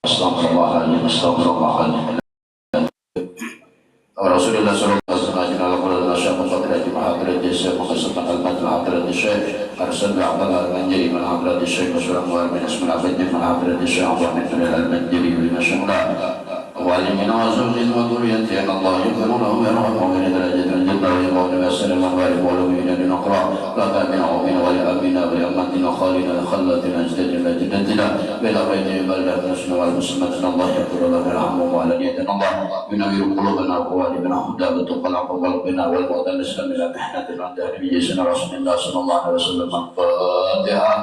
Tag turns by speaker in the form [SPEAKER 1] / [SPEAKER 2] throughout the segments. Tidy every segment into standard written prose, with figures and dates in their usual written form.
[SPEAKER 1] Astagfirullahaladzim, astagfirullahaladzim. Rasulullah sallallahu alaihi wasallam nasyaqqa qadrati mahadrati syekh maqsatan al-madl hadrati syekh arsal bi'adal al-manjiri min hadrati syekh surah wa min ismil abadi min hadrati syekh wa min al-manjiri min syamla wa min azwajin wa dhurriyyatin Allah yakunu lahum yarhamu min darajatin jannah wa yaqulu wasallam wa alihi wa naqra la ta'minu min wa amina wa amatina khalina khallatina ajdadina jaddatina bila bayni baldatun wal muslimatin Allah yakunu lahum yarhamu wa alihi wa Allah yunawiru qulubana من هدى بتقل قلوبنا والموت الاسلام الى محنه عند نبي سيدنا رسول الله صلى الله عليه وسلم الفاتحه.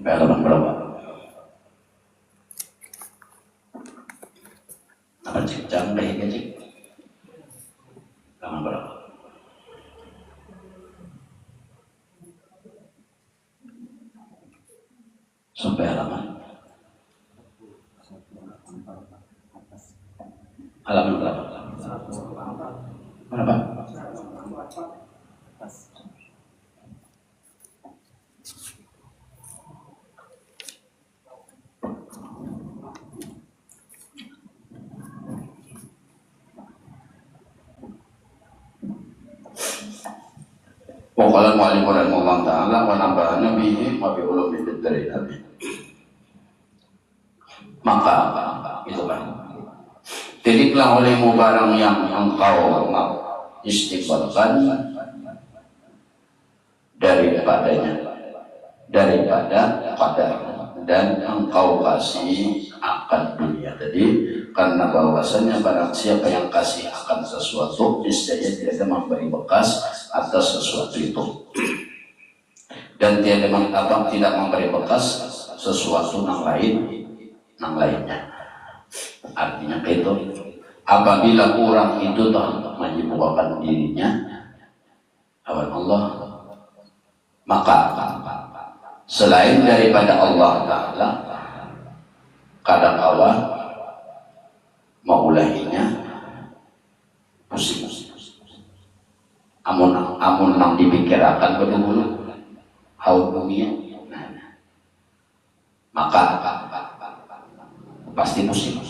[SPEAKER 1] Halaman berapa? Apa cik canggih ya cik? Halaman berapa? Sampai halaman berapa? Berapa? Waqala mu'allim rahimahullah ta'ala wa nabahana bihi wa bi ulumi bid-dari amin. Maka itu kan tidaklah olehmu barang yang engkau istighfarkan daripada qadar dan engkau kasih akan dunia tadi, karena bahwasanya barang siapa yang kasih akan sesuatu niscaya tidak ada memberi bekas atas sesuatu itu dan tidak memberi bekas sesuatu yang lainnya. Artinya itu apabila orang itu telah menyibukkan dirinya awan Allah, maka selain daripada Allah Ta'ala kadang kala maulahinya pusing. Amun nang dipikirakan berdulu haul dunia, maka pasti pusing.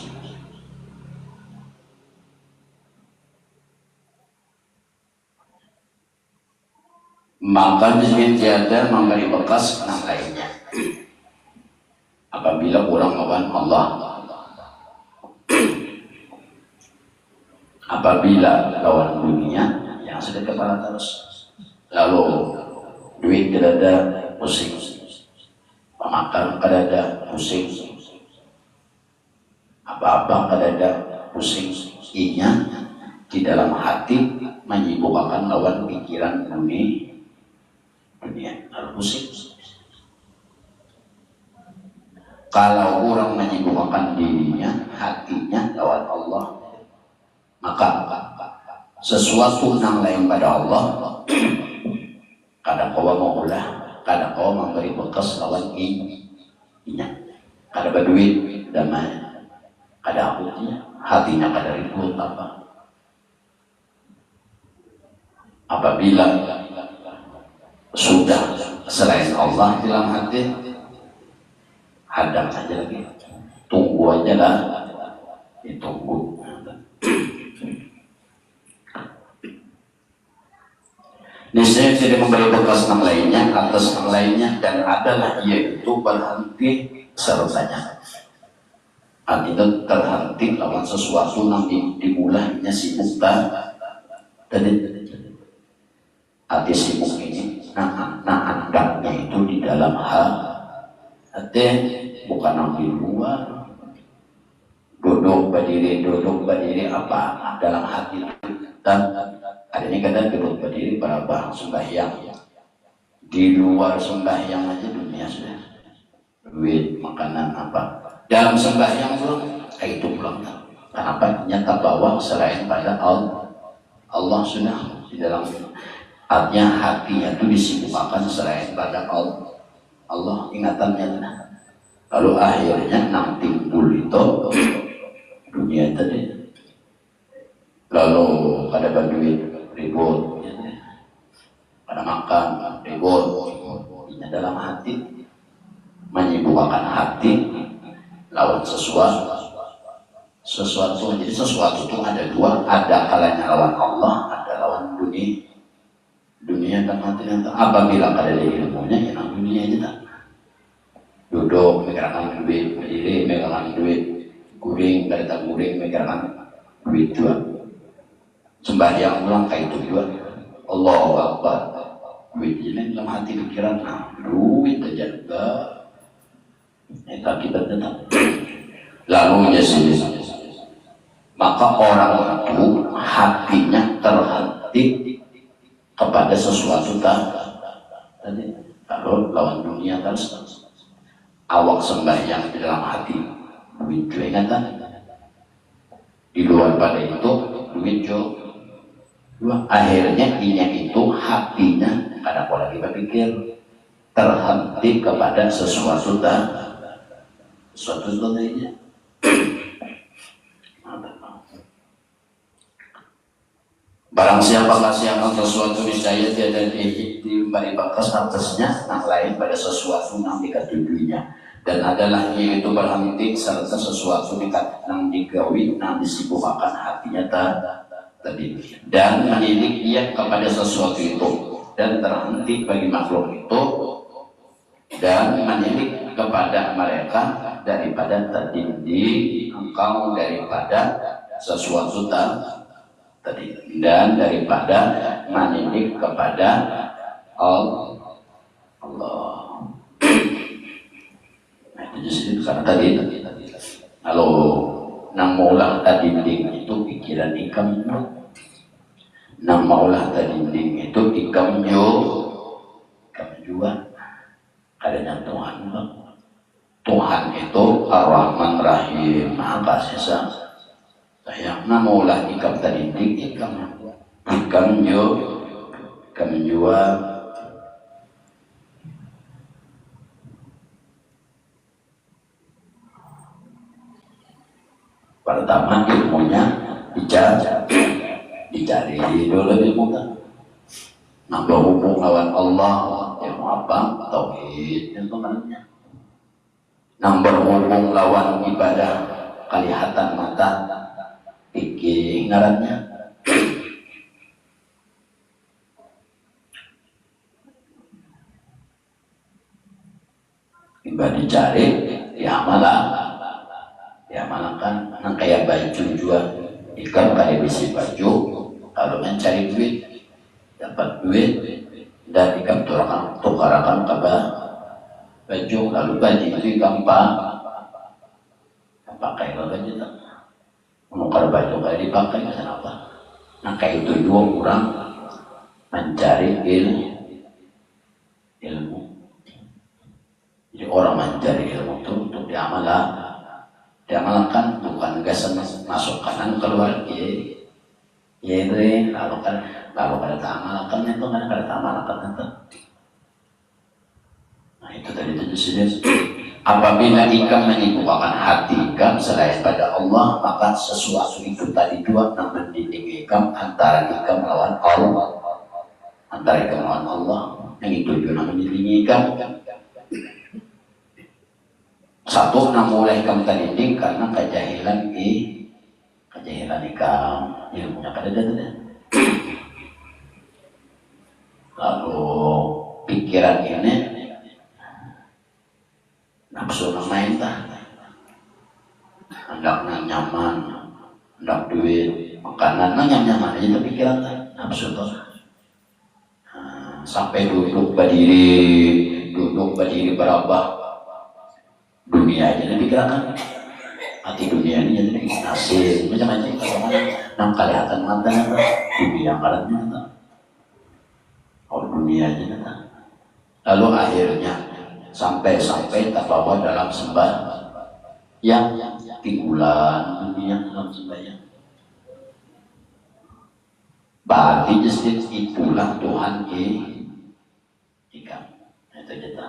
[SPEAKER 1] Maka tiada memberi bekas yang lainnya. Apabila kurang lawan Allah, apabila lawan dunia yang sudah kepala terus, lalu duit tidak ada pusing, pemakan tidak ada pusing, apa-apa tidak ada pusing. Inya di dalam hati menyibukkan lawan pikiran dunia lalu pusing. Kalau orang menyibukkan dirinya, hatinya lawan Allah, maka sesuatu yang lain pada Allah kadang kau maulah, kadang kau memberi bekas lawan inya. Kada berduit damai, kada akutnya, hatinya kada ribut apa. Apabila sudah selain Allah dalam hati, hadang saja lagi, tunggu aja lah, ditunggu. Niscaya tidak memberi bekas yang lainnya atas yang lainnya, dan adalah yaitu berhenti sertanya. Artinya terhenti lawan sesuatu yang dimulainya sibuk tadi hati sibuk ini. Nah andaknya itu di dalam hati, bukan yang di luar. Duduk berdiri apa dalam hati. Dan ada ini kadang duduk berdiri berapa sembahyang, di luar sembahyang aja dunia sudah, duit, makanan apa, dalam sembahyang belum, itu belum. Kenapa? Nyata bahwa selain pada Allah sudah di dalam. Artinya hatinya itu disibukkan selain pada Allah ingatannya. Lalu akhirnya nang timbul itu dunia tadi. lalu kada banduit ribut, pada makan ribut. Ini dalam hati, menyibukkan hati lawan sesuatu. Jadi sesuatu itu ada dua, ada kalanya lawan Allah, ada lawan dunia dan hati. Apabila kada ada ilmunya, yang dunia aja tak. Duduk megangkan duit, berdiri megangkan duit, guring kada guring megangkan duit juga. Sembahyang ulang kayak itu juga. Allahu Akbar. Duit ini dalam hati pikiran, duit aja enggak. Kita tetap. Lalu jadi, maka orang itu hatinya terhenti kepada sesuatu tadi. Lalu lawan dunia terus. Awak sembahyang di dalam hati, duit juga ingatan. Di luar pada itu, duit juga. Akhirnya inya itu hatinya kada pola lagi berpikir, terhenti kepada sesuatu tadinya. Barang siapa kasihan sesuatu niscaya tiada diberi bakas atasnya yang lain pada sesuatu yang dikatujuinya, dan adalah ia itu berhenti serta sesuatu yang digawi yang disibukkan hatinya tadi, dan mendidik ia kepada sesuatu itu, dan terhenti bagi makhluk itu, dan mendidik kepada mereka daripada terdidik engkau daripada sesuatu tadi, dan daripada mendidik kepada Allah. Nah, itu jadi karena tadi kalau nang maulah tadi itu pikiran ikam, nang maulah tadi itu ikam juga adanya Tuhan itu Ar-Rahman Rahim, Maha Kasih sayang. Nah maulah ikam tadi ikam juga pertama ilmunya dicari dulu ilmu kan. Nambah hubung lawan Allah, ilmu apa? Tauhid, ilmu mananya. Nambah hubung lawan ibadah, kelihatan mata, pikir ngarannya. Ibadah dicari, diamalkan. Nang kayak baju juga, ikan kayak bisi baju, kalau mencari duit, dapat duit, dan ikan tukarakan kabar baju, lalu baju itu gampang pakai baju tak menukar baju kayak dipakai kenapa? Nah kayak itu dua orang mencari ilmu. Jadi orang mencari ilmu itu untuk diamalkan, bukan gasan masuk kanan keluar kiri. Ya itu lalu kada amalkan itu kan kada amalkan itu. Nah itu tadi itu sudah. Apabila ikam menyibukkan hati ikam selain pada Allah, maka sesuatu itu tadi dua yang mendidik ikam antara ikam lawan Allah, antara ikam lawan Allah, yang itu juga mendidik ikam. Satu yang mulai ikam terdidik karena kejahilan ikam, ilmunya kada ada. Lalu pikiran ini nafsu main tak, hendak nyaman, hendak duit, makanan nyaman aja pikiran tak, nafsu tuh. Sampai duduk berdiri berabah, dunia aja pikiran kan, hati dunia ini jadi hasil macam-macam bagaimana, nang kelihatan mata dunia karetnya tak, dunia aja tak. Lalu akhirnya sampai terbawa dalam yang timbulan dunia dalam sembahyang. Berarti justru itulah Tuhan ikam. Itu kita.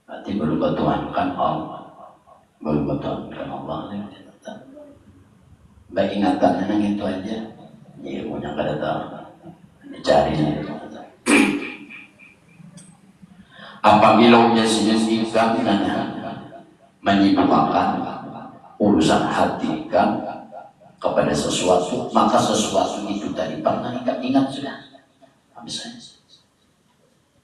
[SPEAKER 1] Berarti belum bertuhankan Allah. Belum bertuhankan Allah. Baik ingatannya yang itu aja. ilmunya kada tahu dicari. Apabila jenis ikam menyibukkan urusan hati ikam kepada sesuatu, maka sesuatu itu tadi pernah ikam ingat sudah. Misalnya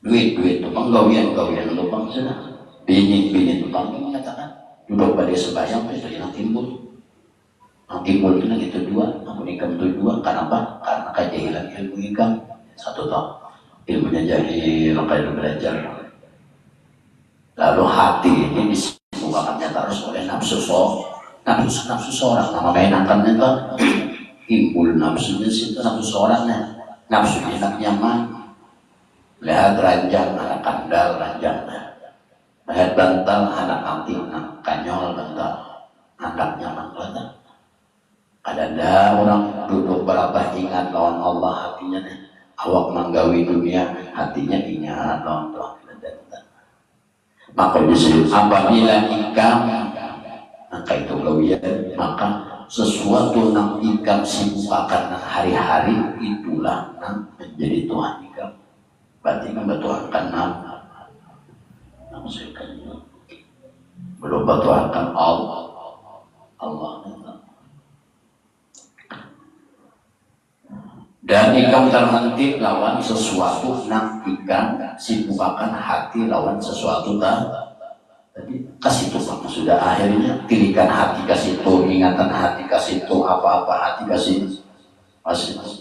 [SPEAKER 1] duit tukang gawian lubang sudah, bini tukang mengatakan duduk pada sembahyang itu yang timbul itu gitu dua, aku ikam itu dua. Kenapa? Karena kejahilan ilmu ikam. Satu tahun ilmunya jahil, kalau belajar. Lalu hati ini disibukkannya terus oleh nafsu seorang. Nama mainankannya itu timbul nafsunya situ, nafsu seorangnya. Nafsu enak nyaman. Lihat ranjang, anak kandal ranjang. Lihat bantal, anak anting, kanyol bantal. Anak nyaman bantal. Ada orang duduk berapa ingat lawan Allah hatinya nih. Awak menggawi dunia, hatinya ingat lawan Allah. Maka disebut apabila ikam, maka itu gawian, maka sesuatu yang ikam sibukkan hari-hari itulah yang menjadi Tuhan ikam. Berarti kan bertuhankan nama belum bertuhankan Allah. Dan ikam terhenti lawan sesuatu yang ikam sibukkan hati lawan sesuatu tadi kasih itu sudah akhirnya tirikan hati kasih itu, ingatan hati kasih itu, apa-apa hati kasih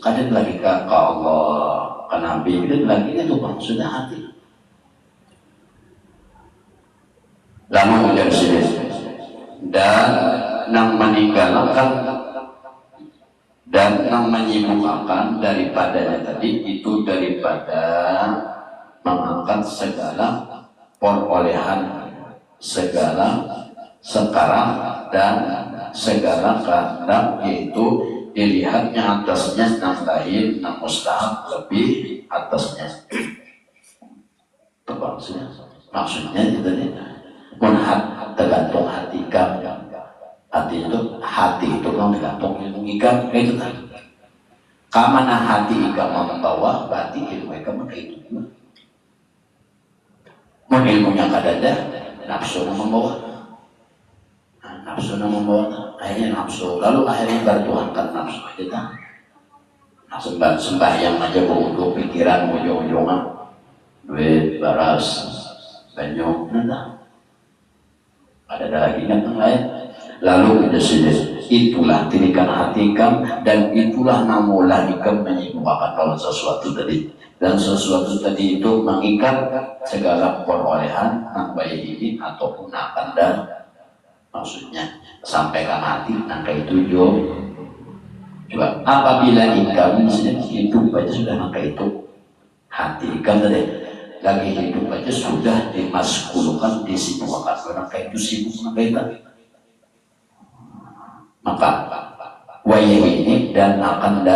[SPEAKER 1] kadang lagi ke Allah, ke Nabi, kadang lagi itu sudah hati. Lalu menjadi sini dan yang meninggalkan dan yang menyibukkan daripadanya tadi itu daripada mengangkat segala perolehan, segala sekarang dan segala kehendak, yaitu dilihatnya atasnya yang lain, yang mustahak lebih atasnya. Maksudnya itu tadi menhat tergantung hati kamu. Hati itu kan tergantung ilmu ikam itu tadi. Kamana hati ikam membawa, berarti ilmu ikam itu juga. Mau ilmunya kadada, nafsu membawa. Nafsu membawa, akhirnya nafsu. Lalu akhirnya bertuhankan nafsu kita. Sembahyang aja berwudu, pikiran ujung-ujungan, duit, baras, banyak, ada lagi yang lain. Lalu itulah tirikan hati ikam, dan itulah namulah ikam menyibukkan lawan sesuatu tadi. Dan sesuatu tadi itu mengikat segala perolehan yang baik ini ataupun akan dan maksudnya sampai ke hati angka itu juga apabila ikam hidup aja sudah angka itu hati ikam tadi lagi hidup aja sudah dimaskulkan, disibukkan angka itu sibuk angka itu. Maka wayah ini dan akan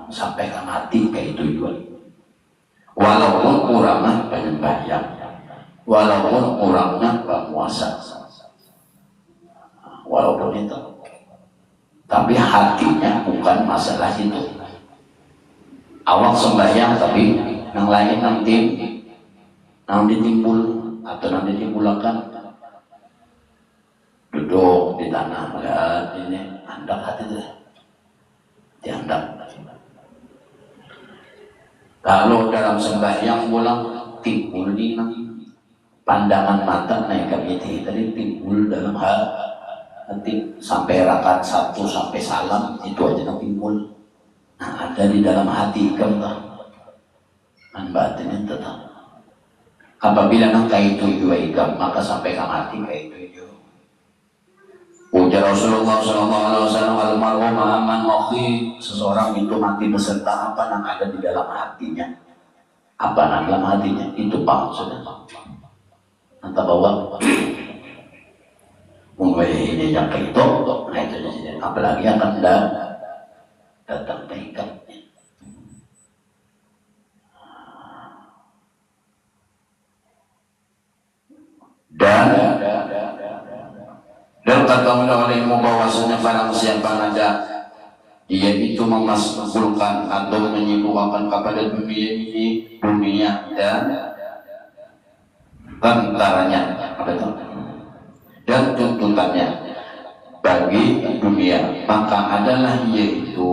[SPEAKER 1] sampai ke mati kayak tujuan. Walaupun kurangnya penyembahyang, walaupun kurangnya berpuasa, walaupun itu, tapi hatinya bukan masalah itu. Awak sembahyang tapi yang lain nanti ditimbul atau nanti ditimbulkan. Duduk di tanah, lihat ini handak hati deh, dihandak. Lalu dalam sembahyang pulang timbul nih pandangan mata naik ke hati tadi timbul dalam hati sampai rakaat 1 sampai salam itu aja yang timbul. Nah, ada di dalam hati ikam kan batinnya tetap. Apabila nangka itu juga ikam maka sampai ke hati kayak itu. Ujar Rasulullah SAW, almarhum aman wakhi, seseorang itu mati beserta apa yang ada di dalam hatinya. Apa yang dalam hatinya itu maksudnya. Entah bawa mulai ini yang itu, nah itu jadi apalagi akan datang tingkat. Dan kata oleh bahwasanya barang siapa ada dia itu memasukkan atau menyibukkan kepada dunia ini, dunia dan tentaranya, dan tuntutannya bagi dunia, maka adalah yaitu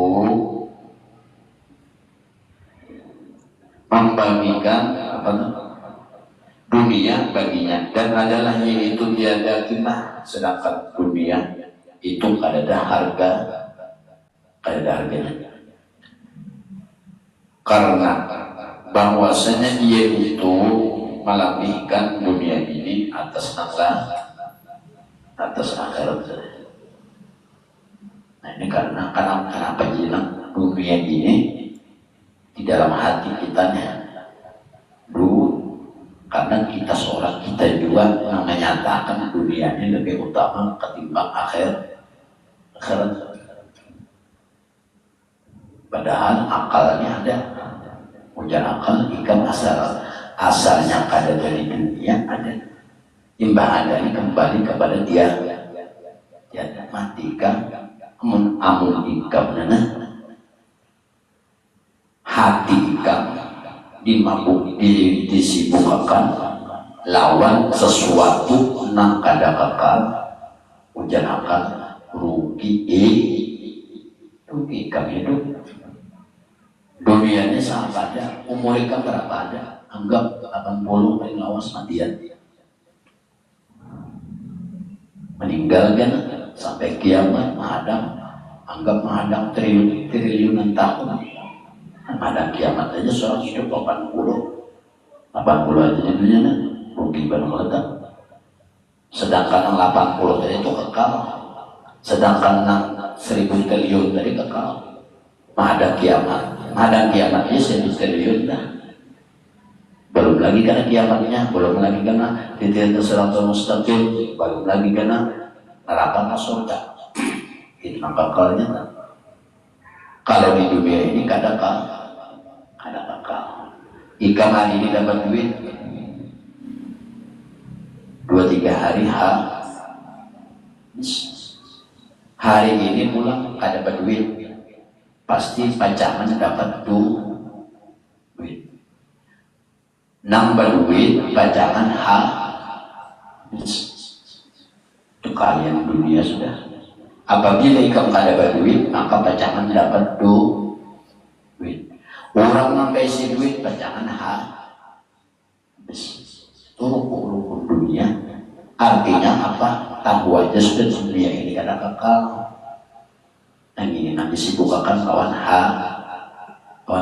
[SPEAKER 1] membagikan dunia baginya, dan adalah yaitu tiada kena, sedangkan dunia itu ada harganya, karena bahwasanya dia itu melebihkan dunia ini atas akhirat. Nah ini karena kenapa bilang dunia ini di dalam hati kita dulu, karena kita juga menyatakan dunia ini lebih utama ketimbang akhirat. Padahal akalnya ada, ujar akal ikan asalnya ada dari dunia ada, imbah ada ini kembali kepada dia matikan amun ikam hati ikam disibukkan lawan sesuatu nang kada kekal, ujar akal rugi ikam hidup. Dunia ini sangat ada, umur ikam berapa ada? Anggap 80 paling lawas matian. Meninggal kan sampai kiamat menghadang, anggap menghadang triliunan tahun. Menghadang kiamat aja seorang hidup 80 aja jadinya rugi barang letak. Sedangkan 80 tadi itu kekal, sedangkan 1000 triliun tadi kekal. Menghadang kiamatnya 1000 triliun dah. Belum lagi karena kiamatnya, belum lagi karena titik siratal mustaqim, belum lagi karena neraka surga. Itu kekalnya. Kalau di dunia ini kada kekal. Ikam hari ini dapat duit 2-3 hari hari ini pulang kada dapat duit, pasti pacaman dapat duit. Nambah duit pacaman itu kalian dunia sudah. Apabila ikam kada dapat duit, maka pacaman dapat duit. Orang sampai isi duit pacaman turun dunia. Artinya apa? Tahu aja sudah dunia ini kada kekal. Yang ini nanti sibukkan lawan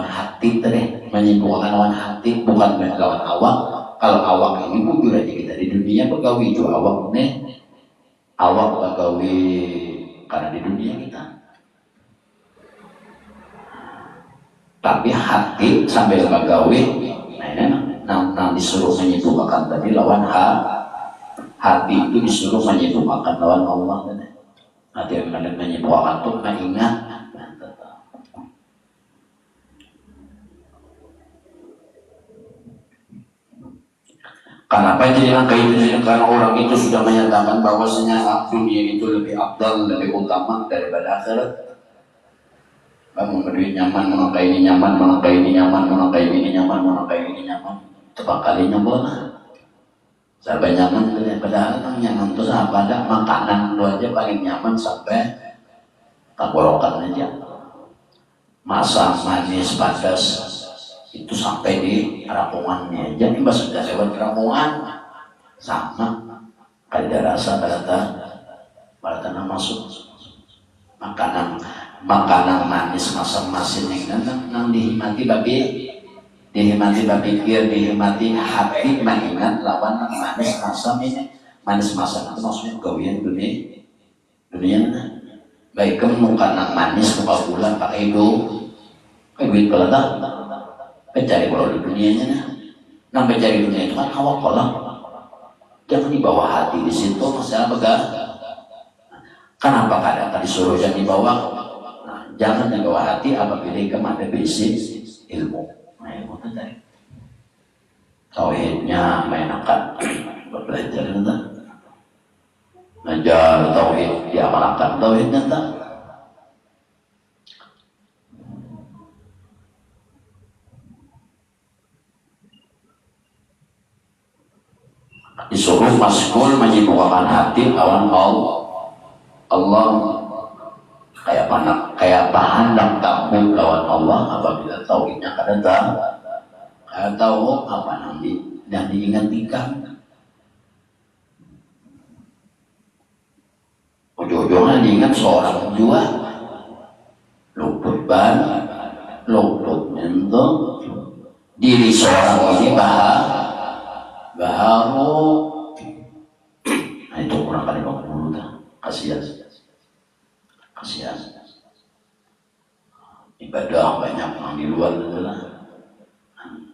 [SPEAKER 1] hati tadi, menyibukkan lawan hati, bukan lawan awak. Kalau awak ini bujur aja kita di dunia pegawai itu awak pegawai karena di dunia kita. Tapi hati sambil pegawai, nah disuruh menyibukkan tadi lawan hati itu disuruh menyibukkan lawan Allah tadi. Hati yang kadang menyibukkan tuh mengingat. Kenapa jadi angka itu? Karena orang itu sudah menyatakan bahwasanya dunia itu lebih afdal, lebih utama daripada akhirat. Kamu berdua nyaman, menangka ini nyaman, menangka ini nyaman, menangka ini nyaman, menangka ini nyaman. Tepat kali nyaman. Sampai nyaman, padahal kan nyaman itu apa ada makanan lu aja paling nyaman sampai tenggorokan aja. Masam, manis, padas itu sampai di rampungannya. Jadi pas sudah lewat rampungan sama ada rasa pada tanah masuk makanan manis masam masin yang nang dihimati berpikir, dihimati hati mengingat lawan manis masam ini. Manis masam itu maksudnya gawian dunia baik kemukan nang manis muka bulan pakai duit peledak pencari kalau di dunianya nah pencari dunia itu kan awak pola, jangan dibawa hati di situ masalah pegang. Kenapa kadang disuruh jangan dibawa? Nah, jangan dibawa hati apabila kamu ada basic ilmu. Nah, ilmu itu tadi tauhidnya mainkan belajar nanti ngajar tauhid, diamalkan tauhid nanti disuruh masgul menyibukkan hati lawan Allah. Kayak bahan tahu lawan Allah apabila tauhidnya kada tahu apa nanti dan diingat-ingat. Ujung-ujungnya diingat seorang jua luput menyentuh diri seorang ini baharu. Nah itu kurang kali 50 dah. Kasihan. Ibadah banyak yang di luar adalah,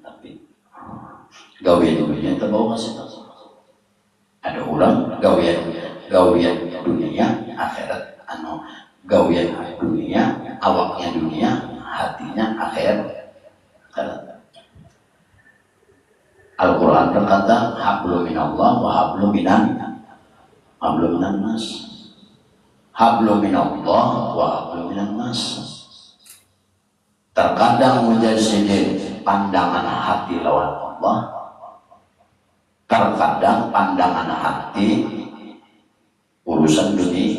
[SPEAKER 1] tapi gawian terbawa kasih. Ada orang gawian dunia akhirat, gawian dunia awaknya dunia hatinya akhirat. Al-Quran berkata hablum minallah wa hablum minan nas. Hablum minallah wa hablum minan nas. Terkadang mujazidin pandangan hati lawan Allah, terkadang pandangan hati urusan dunia.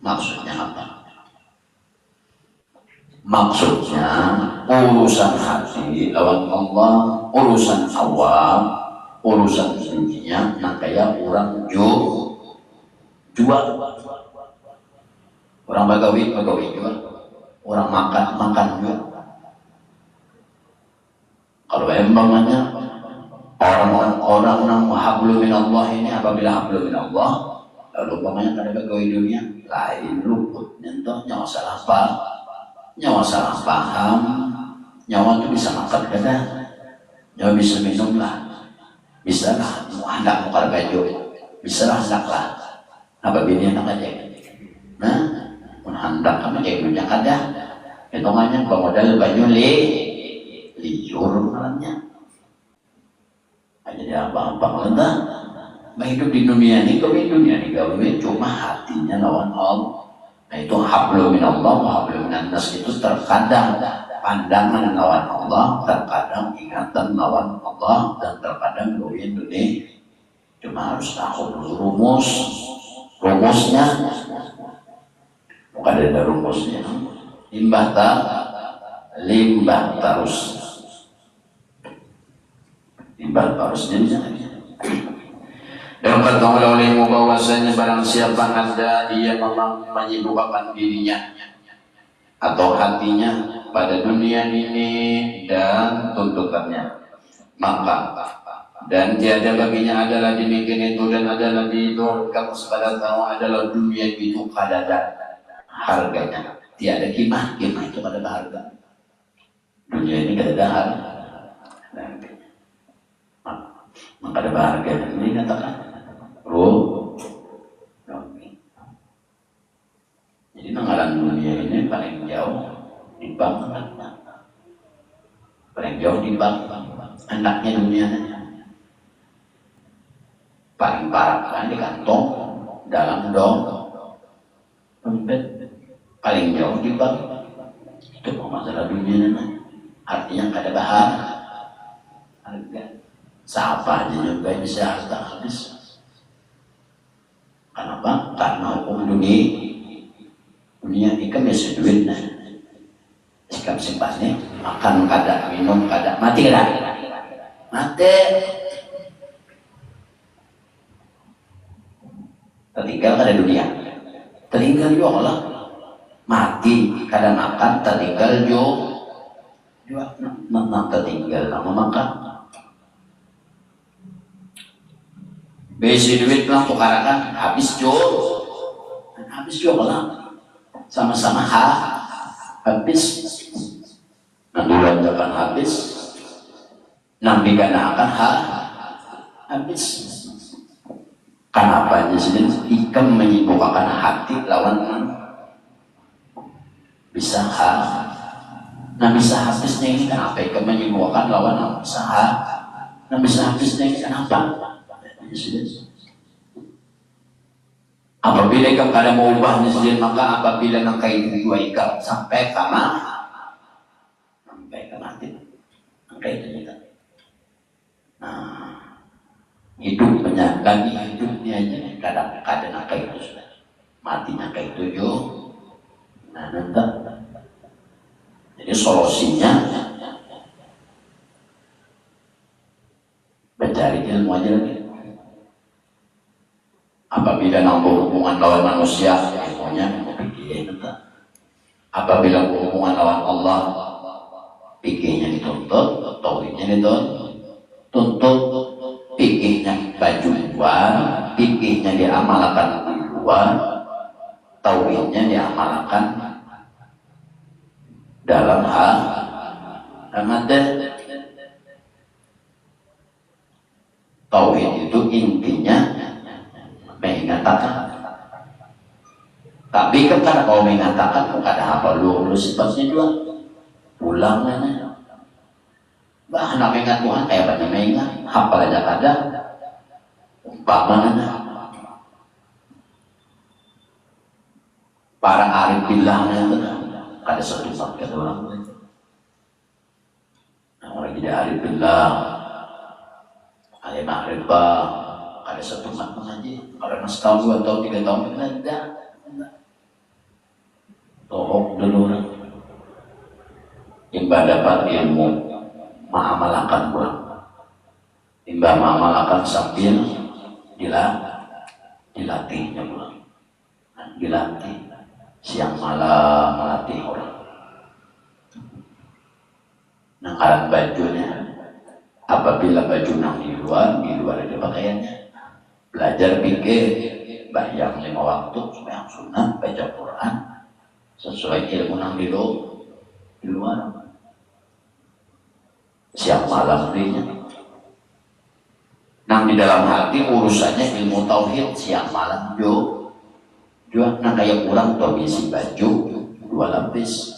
[SPEAKER 1] Maksudnya apa? Maksudnya urusan hati lawan Allah, urusan awam, urusan dunia, nah kayak orang jual. Orang bagawi jual. Orang makan juga. Kalau emangnya orang yang hablum minallah ini apabila hablum minallah lalu umpamanya pada pegawai dunia lain luput nyentuh nyawa salah paham, nyawa itu bisa makan kada, nyawa bisa minum lah, bisa lah hendak mukar baju, bisa lah hendak lah apabila hendak aja. Nah hendak sama kayak dunia kada hitungannya modal baju liur malamnya jadi apa-apa lenda hidup di dunia ini gawe cuma hatinya lawan Allah. Nah itu hablum minallah wa hablum minan nas itu terkadang pandangan lawan Allah, terkadang ingatan lawan Allah, dan terkadang gawe dunia. Cuma harus tahu dulu rumusnya. Bukan ada rumusnya. Limbah terus jadi dan ketahuilah olehmu bahwasanya barang siapa anda ia memang menyibukkan dirinya atau hatinya pada dunia ini dan tuntutannya, maka dan tiada baginya adalah demikian itu dan adalah di itu kamu sepada tahu adalah dunia itu kada ada harganya, tiada kimah itu kada ada harga. Dunia ini kada ada harga. Maka ada harga ini katakan jadi nanggalan dunia ini paling jauh di bank anaknya dunia paling parah kan di kantong dalam dompet paling jauh di bank. Itu masalah dunia artinya kada harga. Siapa aja juga bisa harta habis. Kenapa? Karena hukum dunia ikan biasa duit nah. Sikap simpasnya makan kada, minum kada, mati kada? Mati. Tertinggal kada dunia. Tertinggal juga lah. Mati kada makan, tertinggal juga. Tertinggal lama makan. Besi duit lah tukarakan habis lah sama-sama habis nanti lanjakan habis nanti gana akan habis. Kenapa jadi ikan menyibukkan hati lawan bisa bisa habisnya ini kenapa ikan menyibukkan lawan bisa habisnya ini kenapa? Apabila kamu kada mau ubahnya sendiri, maka apabila nangkai dua ikam sampai mati, nangkai itu juga. Nah, hidupnya lagi hidupnya aja kadang-kadang kayak itu sudah matinya kayak itu yo. Nah nanti jadi solusinya mencari ilmu aja lagi. Apabila nampak hubungan lawan manusia, ilmunya pikirnya nanti. Apabila hubungan lawan Allah, pikirnya dituntut, tauhidnya dituntut, pikirnya baju luar, pikirnya diamalkan di luar, tauhidnya diamalkan dalam hal ramadan. Tauhid itu intinya mengatakan, tapi kan kalau mengatakan kok ada apa lu sifatnya juga pulang nanya bah nak mengat Tuhan kayak banyak mengat hafal aja kadang umpamanya para arif billahnya ada satu kata orang orang tidak arif billah ada ma'rifah ada satu mengaji karena setahun 2 tahun 3 tahun tidak tohok dulu orang imba dapat ilmu mengamalkan pulang imba mengamalkan sambil dilatihnya pulang dilatih siang malam melatih orang nangkaran bajunya apabila baju nang di luar ada pakaiannya belajar pikir bayang 5 waktu sembahyang sunat baca Quran sesuai ilmu nang di luar siang malam dirinya nang di dalam hati urusannya ilmu tauhid siang malam juga nah kayak kurang tuh isi baju 2 lapis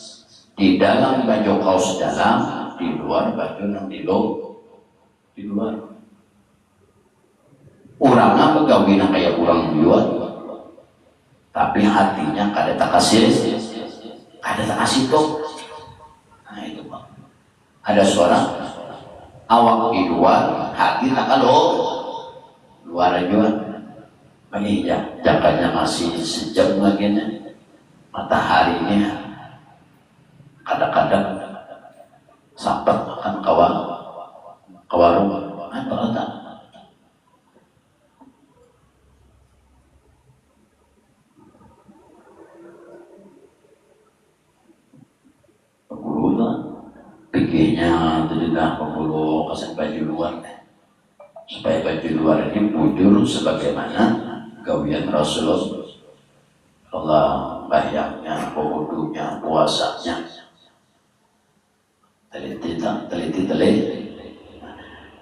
[SPEAKER 1] di dalam baju kaos dalam di luar baju nang di luar orangnya pegawai nang kayak kurang juga tapi hatinya kada tak kasih tuh. Nah itu Pak ada suara awak di luar hati tak kalau luar juga ini ya jangkanya masih sejam lagi nih mataharinya kadang-kadang sampai makan ke warung apa tak pikirnya tidak perlu kasih baju luar supaya baju luar ini bujur sebagaimana gawian Rasulullah Allah bayangnya, wudunya, puasanya teliti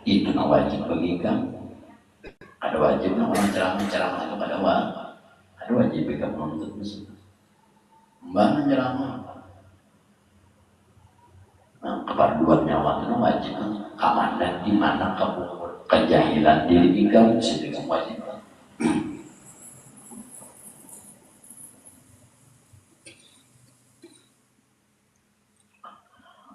[SPEAKER 1] itu nak wajib bagi kamu ada wajib nak orang ceramah kepada ada wajib bagi kamu untuk mbak ceramah keperluan nyawa itu wajib kamandan di mana kamu kejahilan diri kamu situ kamu wajib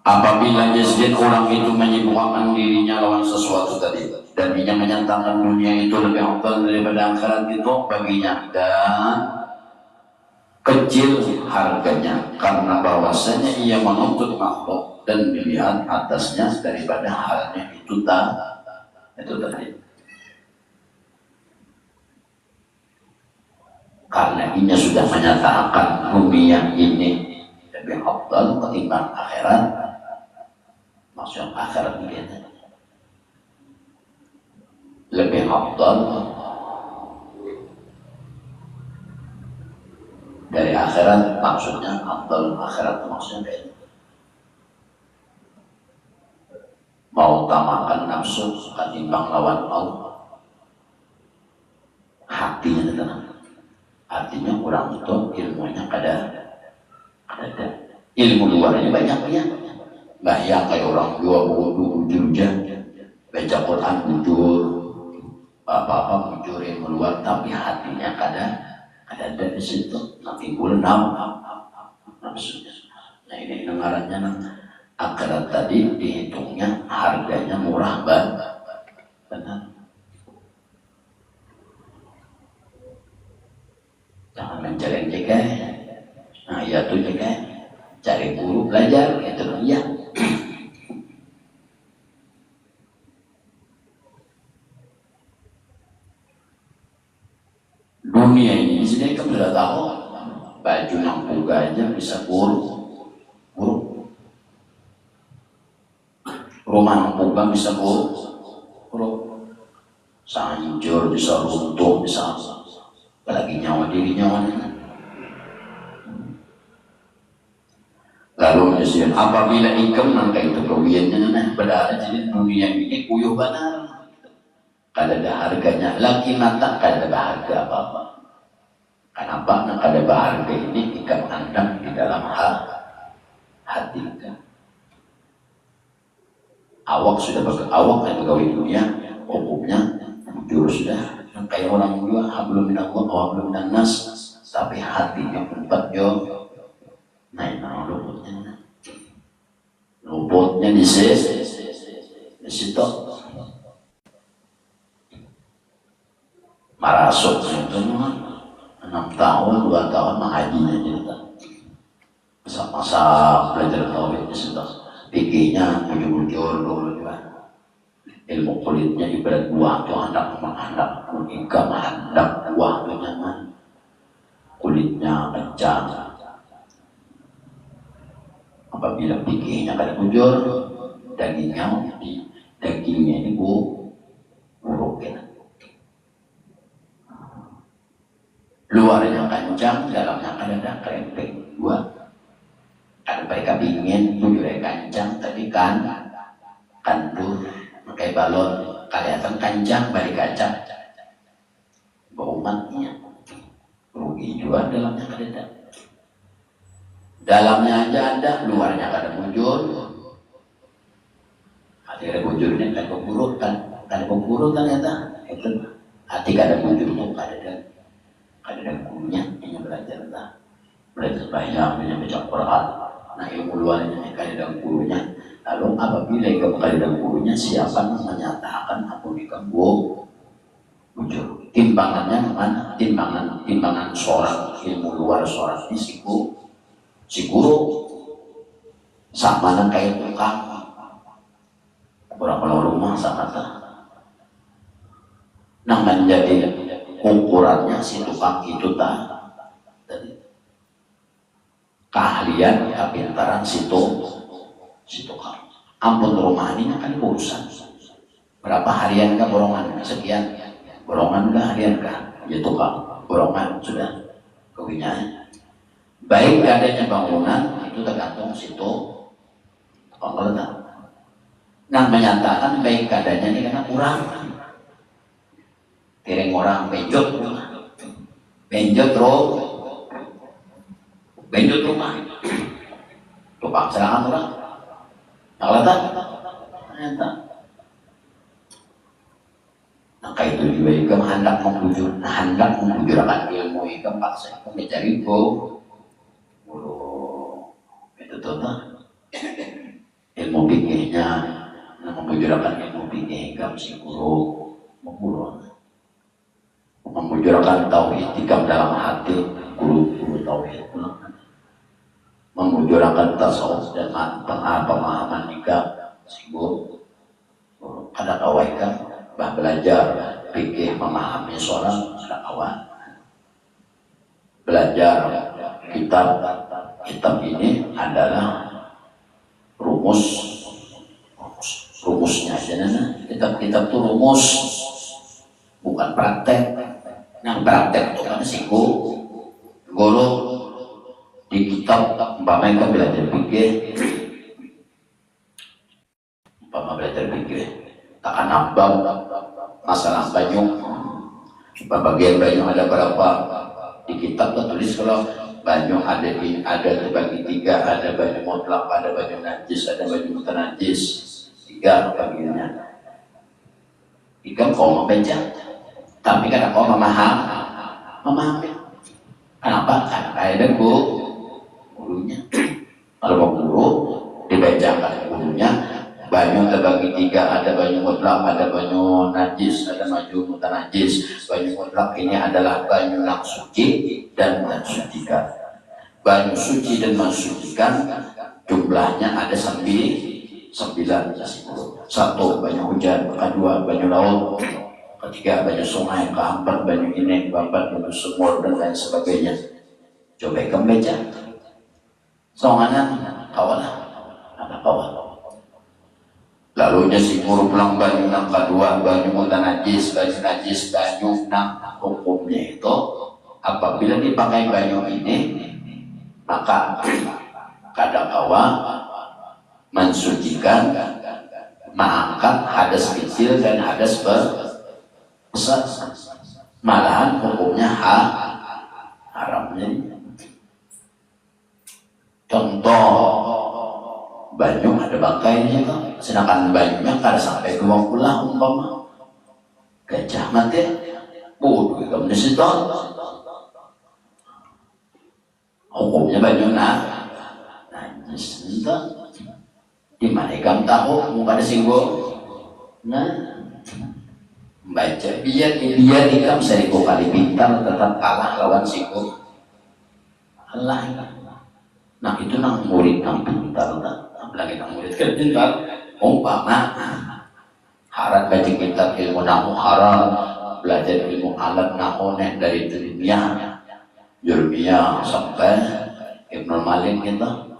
[SPEAKER 1] apabila jasad orang itu menyibukkan dirinya lawan sesuatu tadi dan dia menyatakan dunia itu lebih afdal daripada akhirat itu baginya dan kecil harganya karena bahwasanya ia menuntut makhluk dan melihat atasnya daripada halnya itu tadi karena ini sudah menyatakan dunia ini lebih afdal ketimbang akhirat maksudnya akhirat ini lebih afdal dari akhirat maksudnya afdal akhirat maksudnya mau utamakan nafsu ketimbang lawan Allah hatinya tenang artinya kurang itu ilmunya ada ilmu luarnya banyak nggak yang kayak orang dua wudu hujan baca Quran bujur apa bujur ilmu luar tapi hatinya ada di situ nanti bulan nafsunya nah ini dengarannya akhirat tadi dihitungnya harganya murah benar dia tuh juga cari guru belajar itu ya. Dunia ini sini kamu sudah tahu baju nampuga aja bisa buruk, rumah nampuga bisa buruk, sanjur bisa runtuh bisa apalagi nyawa diri nyawanya. Lalu disini apabila ikam nangka itu kewiannya berada di dunia ini puyuh benar. Kada ada harganya lagi mata kada ada harga apa-apa. Kenapa? Nah, kada ada harga ini ikam andam di dalam hati kita. Awak sudah awak yang pegawai dunia hukumnya jujur sudah kayak orang dua hablum minallah wa hablum minan nas, tapi hatinya tempat yo naik luputnya di situ marasuk itu 6 tahun 2 tahun mengajinya cerita masa belajar tauhid di situ pikirnya muncul dulu juga ilmu kulitnya ibarat buah tuh hendak ikam hendak buah tuh nyaman kulitnya kencang apabila pikirnya kada muncul dagingnya ini buruk ya. Luarnya kancang, dalamnya ada krempeng. Dua, ada mereka ingin bujurnya kancang, tapi kandur, pakai balon, kelihatan kancang, balik kancang. Baumatnya, rugi juga dalamnya ada. Dalamnya aja ada, luarnya ada muncul. Akhirnya bujurnya kan keburu ternyata. Itu hati kada muncul tuh ada gurunya yang belajar banyak baca Quran. Nah ilmu luarnya ada gurunya. Lalu apabila kamu ada gurunya siapa yang menyatakan aku diganggu muncul timbangannya mana timbangan seorang ilmu luar seorang ini si guru sama dengan kayak tukang orang rumah sama nah menjadi ukurannya si tukang itu tadi keahlian kepintaran si tukang ampun rumah ini kan urusan berapa harian kah borongan sekian borongan kah harian kah ya tukang borongan sudah kewinanya baik adanya bangunan itu tergantung si tukang letak nah menyatakan baik adanya ini karena kurang tiring orang benjot rumah tukang serangan orang nggak ternyata maka itu juga ikam hendak membujurkan ilmu ikam paksa ikam mencari guru itu tuh ilmu pikirnya membujurkan ilmu pikir ikam si guru membujurkan tauhid ikam dalam hati guru tauhid membujurkan tasawuf dan pemahaman ikam singgung ada kawaikan belajar fikih memahami sholat ada kawan belajar kitab ini adalah rumusnya aja kitab itu rumus bukan praktek. Nah praktek itu kan singgung guru di kitab umpamanya belajar fikih takkan nambah masalah banyu bagian banyu ada berapa di kitab tertulis kalau banyu ada terbagi 3 ada banyu mutlak ada banyu najis ada banyu mutanajis 3 bagiannya ikam kau membaca tapi karena kau memahami kenapa? Karena ada gurunya kalau guru dibacakan gurunya banyu terbagi 3 ada banyu mutlak ada banyu najis ada banyu mutanajis banyu mutlak ini adalah banyu yang suci dan mensucikan banyu suci dan mensucikan jumlahnya ada 9. Satu banyu hujan, kedua banyu laut, ketiga banyu sungai, keempat banyu ini, keempat banyu sumur dan lain sebagainya. Coba kemeja soalnya kawalah ada kawal. Lalu si guru pulang banyu nang kedua banyu mutan najis, banyu nang hukumnya itu apabila dipakai banyu ini maka kadang kawa mensucikan, mengangkat hadas kecil dan hadas besar, malahan hukumnya haramnya. Contoh banyu ada bangkainya kan, sedangkan banyunya kada sampai 20 umpama gajah mati bodoh kamu di situ hukumnya banyu najis itu di mana kamu tahu muka ada singgung baca biar ikam seribu kali pintar tetap kalah lawan singgung Allah. Nah itu nang murid nang pintar lagi nang murid kan pintar umpama harat baca kitab ilmu nahu haram, belajar ilmu alat nahu dari dunia Jurmiyah sampai Ibnu Malik kita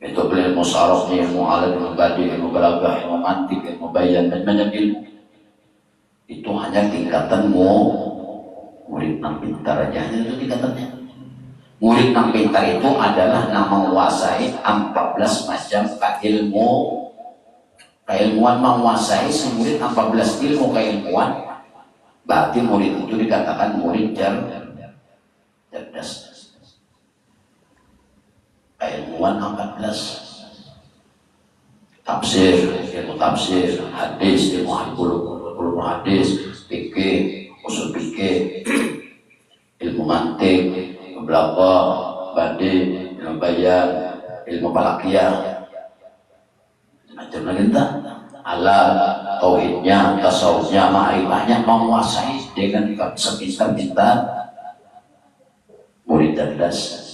[SPEAKER 1] itu beli ilmu sarafnya, ilmu alat, ilmu badi, ilmu balagah, ilmu mantik, ilmu bayan dan banyak ilmu. Itu hanya tingkatan murid nang pintar aja itu tingkatannya. Murid nang pintar itu adalah yang menguasai 14 macam keilmuan, menguasai semurid 14 ilmu keilmuan, berarti murid itu dikatakan murid cerdas. Keilmuan 14, tafsir, ilmu tafsir, hadis, ilmu hadis, fikih, usul fikih, ilmu mantik, belaka, badi, ilmu bayan, ilmu falakiyah, macam lagi entah. Alam, tauhidnya, tasawufnya, ma'rifahnya menguasai dengan sepintar-pintar murid cerdas.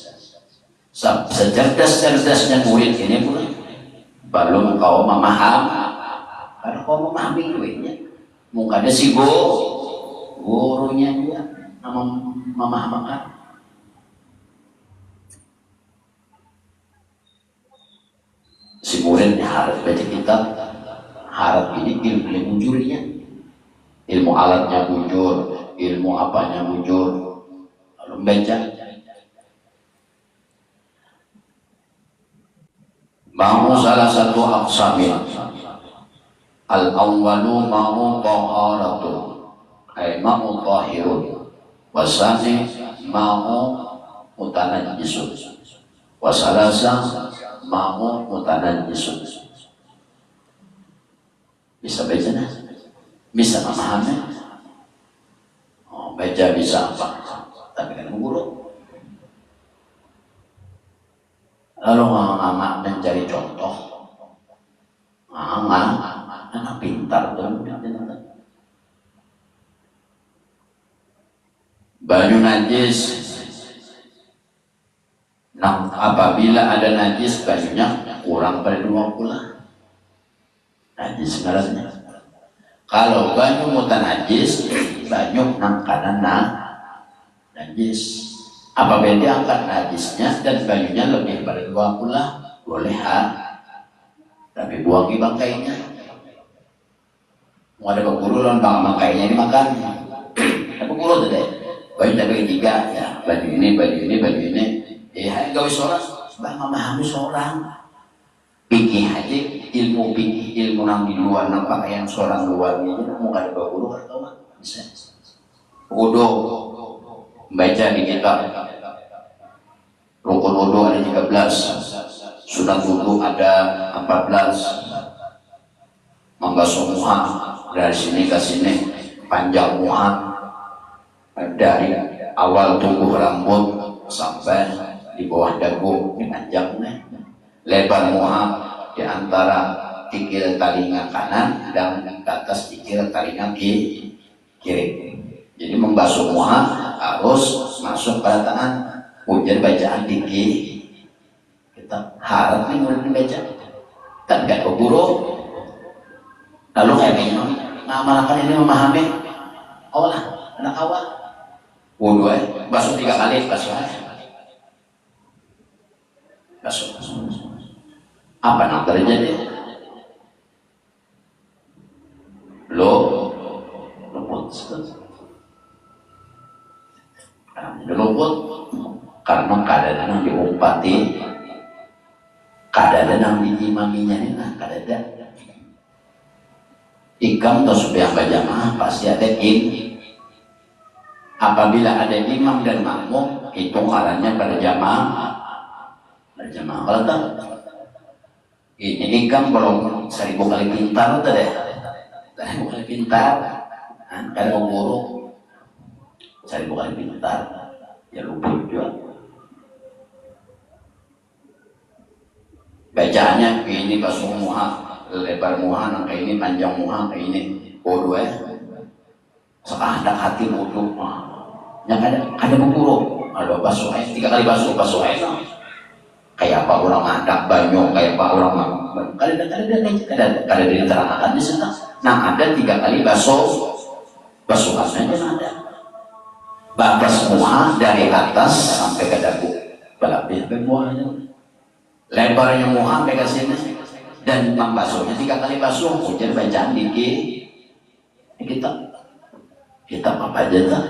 [SPEAKER 1] Secerdas-cerdasnya murid ini pula belum kau memahami. Kalau kau memahami duitnya, mungkin ada si gurunya juga memahami. Si muridnya harus baca kitab, harap ini ilmu bujurnya, ilmu alatnya bujur, ilmu apanya bujur, lalu baca. Mau salah satu aqsamin al-awwalu mau taharatun ay mau tahirun wasani mau mutanajjisun wasalasa mau mutanajjisun. Bisa baca nah? Bisa memahami? Oh, baca bisa apa? Tapi kan guru. Lalu ngamak mencari contoh. Anak pintar tuh. Banyu najis. Nah, apabila ada najis banyunya kurang pada 20. Najis sebenarnya. Kalau banyu mutan najis, banyu nang kanan najis. Apabila diangkat najisnya dan banyunya lebih pada 20, boleh tapi buangi bangkainya. Mau ada berburu lawan bangkainya dimakan. Ada berburu tuh deh. Banyu tapi 3 ya, baju ini. Hai gawe seorang, bang memahami seorang. Pikir aja ilmu nang di luar nang pakaian seorang luar ini mau ada berburu atau apa? Bisa. Wudu baca di kitab rukun wudu ada 13, sunat wudu ada 14, membasuh muha dari sini ke sini, panjang muha dari awal tumbuh rambut sampai di bawah dagu panjangnya, lebar muha di antara tikil telinga kanan dan ke atas tikil telinga kiri. Jadi membasuh muha harus masuk pada tangan ujian bacaan dikit kita harap nih murid baca kan gak ke guru lalu kayaknya ngamalkan ini memahami lah anak awal wudhu basuh 3 kali basuh apa yang terjadi luput karena keadaan yang diumpati keadaan yang diimaminya ini keadaan ikam tasbih yang berjamaah pasti ada apabila ada imam dan makmum itu ngarannya berjamaah kalau tak ini ikam kalau 1000 kali pintar itu deh 1000 kali pintar kalau guru 1000 kali pintar ya lupa juga bacaannya ini basuh muha lebar muha kayak ini panjang muha kayak ini bodoh sekehendak hati bodoh yang ada bukuru ada basuh 3 kali basuh kayak apa orang ngadap banyu kayak apa orang kada diterangkan di sana nah ada 3 kali basuhannya ada babas muha dari atas sampai ke dagu berlebih sampai muhanya lebarnya muha sampai ke sini dan membasuhnya 3 kali basuh hujan bacaan dikit kita apa aja tak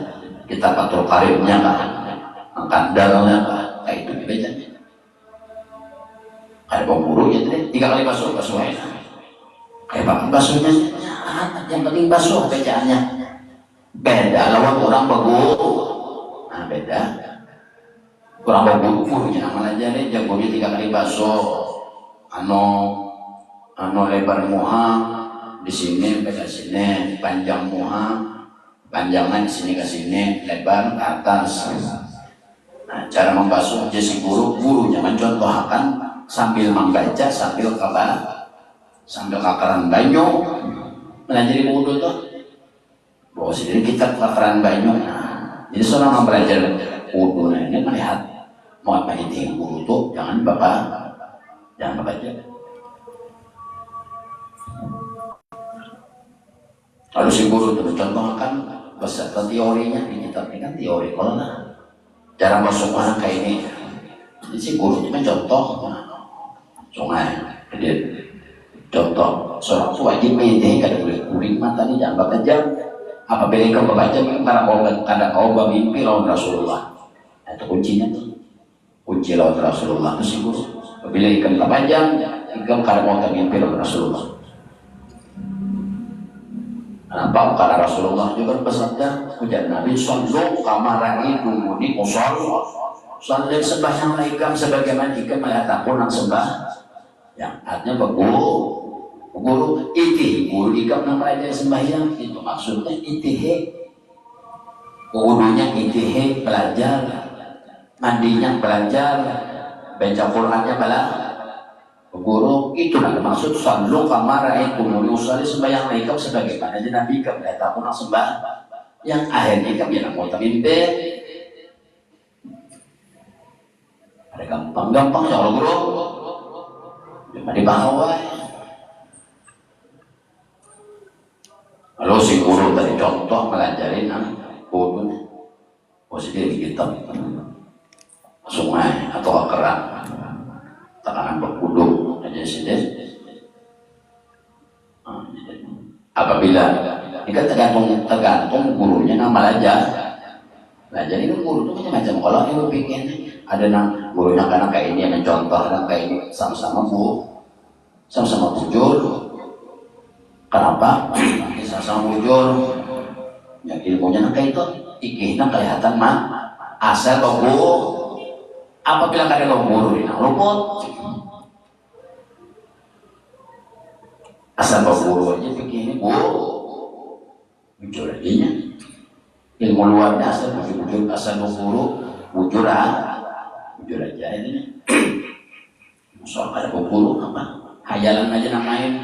[SPEAKER 1] kita patrol karibnya kan kandalnya kan kayak itu dibacanya ada pemburu ya 3 kali basuh kayak apa basuhnya yang penting basuh bacaannya beda lawan orang beguru nah beda orang beguru gurunya nama aja deh jagonya 3 kali basuh lebar muha di sini ke sini panjang muha panjangan di sini ke sini lebar ke atas nah cara membasuh aja si gurunya mencontohkan sambil membaca sambil kakaran banyu melajari wudhu tuh bawa sendiri kita kakaran banyu nah, jadi seorang mempelajari wudhu nah ini melihat mau apa ini wudhu tuh jangan baca lalu si guru itu contohkan beserta teorinya di kitab ini kan teori kalau cara masuk mana kayak ini jadi si guru itu contoh sungai jadi contoh seorang wajib ini kada boleh kuring mata ini jangan bekerja apabila kau membaca karena kau bermimpi lawan Rasulullah itu kuncinya tuh kunci lawan Rasulullah itu si guru apabila ikan terpanjang ikan karena mau mimpi lawan Rasulullah. Kenapa? Karena Rasulullah juga bersabda, ujar Nabi, "Sallu kama ra'aitumuni usolli." Salat sembahyang laikam sebagaimana ikam melihat aku nang sembah. Yang artinya guru ikam nang belajar sembahyang itu maksudnya itihe. Wudunya itihe belajar, mandinya belajar, baca Qur'annya belajar. Guru itu nak maksud sallu kama ra'aitumuni usolli sembahyang laikam sebagaimana Nabi ikam melihat aku nang sembah. Yang akhirnya ikam yang mau mimpi. Ada gampang-gampang ya Allah guru cuma di bawah lalu si guru tadi contoh melajarin wudhu posisi di kitab sungai atau keran tekanan berwudhu aja sini apabila ini kan tergantung gurunya nama belajar ini guru itu macam-macam kalau yang bikin ada yang gurunya karena kayak ini yang mencontoh dan kayak ini sama-sama bujur. Kenapa? Sama-sama bujur. Ya ilmunya kayak itu ikihnya kelihatan asal logo. Apabila kada logo ini luput. Asal logo aja pikirnya bujur aja nya. Ilmu luarnya asal bujur asal logo bujur aja ini soal ada guru apa hayalan aja namain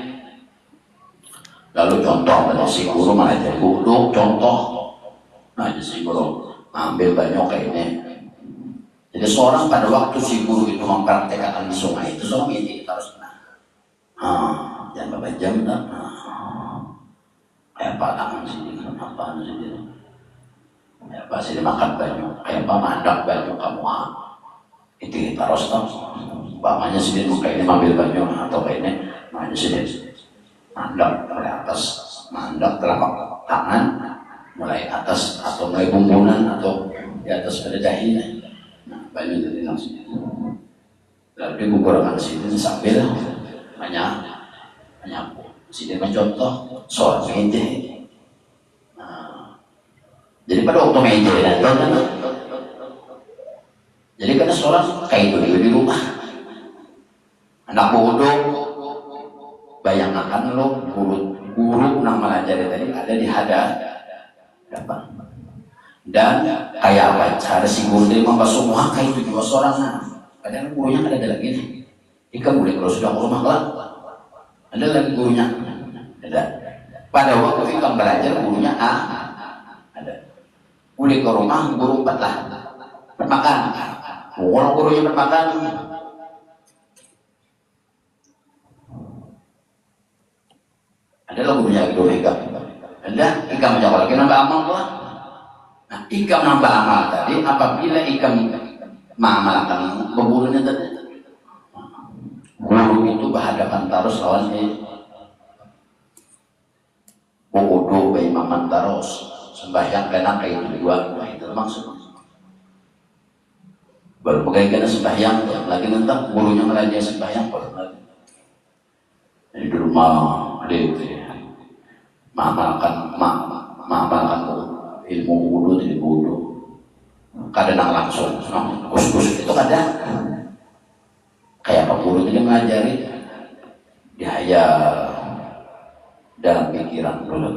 [SPEAKER 1] lalu contoh pada si guru malah jadi guru contoh nah si guru ambil banyak kayak ini jadi Jadi seorang pada waktu si guru itu mempraktekkan di sungai itu seorang ini harus jangan berapa jam dah. Kayak apa tangan sini, apa sini, kayak apa sini makan banyak, kayak apa mandak banyak kamu itu kita harus tahu. Bapaknya sini kayak ini ambil banyak atau kayak ini, makanya sini mandak dari atas, mandak telapak tangan mulai atas atau mulai bumbunan atau di atas pada dahinya. Nah, banyak dari langsung. Lalu dikukurkan sini sambil menyapu. Sini mencontoh soal meja. Nah, jadi pada waktu meja datang kan, jadi karena seorang kayak itu di rumah, anak bodoh, bayangkan lo guru nang melajari tadi ada di hadapan. Dan kayak apa cara si guru dari semua kayak itu juga seorang kadang gurunya ada lagi nih. Ikan boleh kalau sudah ke rumah kelak ada lagi gurunya ada. Pada waktu ikan belajar gurunya ada. Boleh ke rumah guru lah bermakan. Kalau gurunya bermakan adalah gurunya itu ikan. Ada ikan menjawab lagi nambah amal lah. Nah, ikan nambah amal tadi apabila ikan mengamalkan gurunya tadi. Guru itu berhadapan terus lawan bodoh bayi makan terus sembahyang kena kayak itu itu maksud. Baru bagaimana sembahyang lagi nentang gurunya ngelajar sembahyang baru lagi. Jadi di rumah dia mengamalkan ilmu wudu jadi wudu. Kadang langsung kus-kus itu kadang kayak apa guru itu mengajari dia dalam pikiran dulu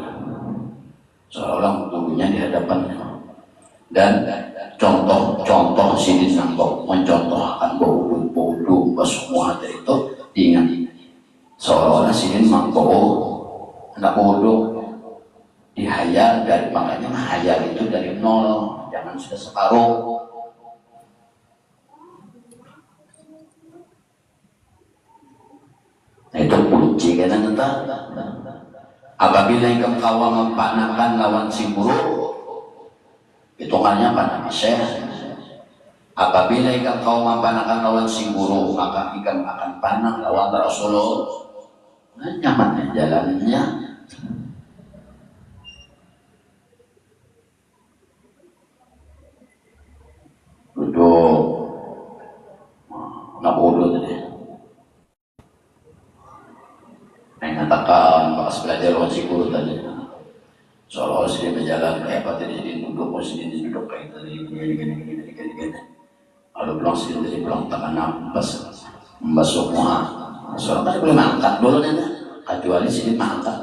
[SPEAKER 1] seolah-olah gurunya di hadapan dan contoh sini nangkok mencontohkan bodoh semua dari itu diingat seolah-olah sini nangkok anak bodoh dihayal dari makanya hayal itu dari nol jangan sudah separuh. Itu kunci karena entah apabila engkau kawan mempanakan lawan si guru hitungannya panah syekh. Apabila engkau kawan mempanakan lawan si guru maka ikan akan panah lawan Rasulullah. Nah, nyaman jalannya. Duduk nggak bodoh tadi. Mengatakan pas belajar lawan si guru tadi seolah-olah sini berjalan kayak apa tadi sini duduk sini duduk kayak tadi gini lalu pulang sini tadi pulang tangan nafas membasuh muha seorang kan boleh mangkat dulu kecuali sini mangkat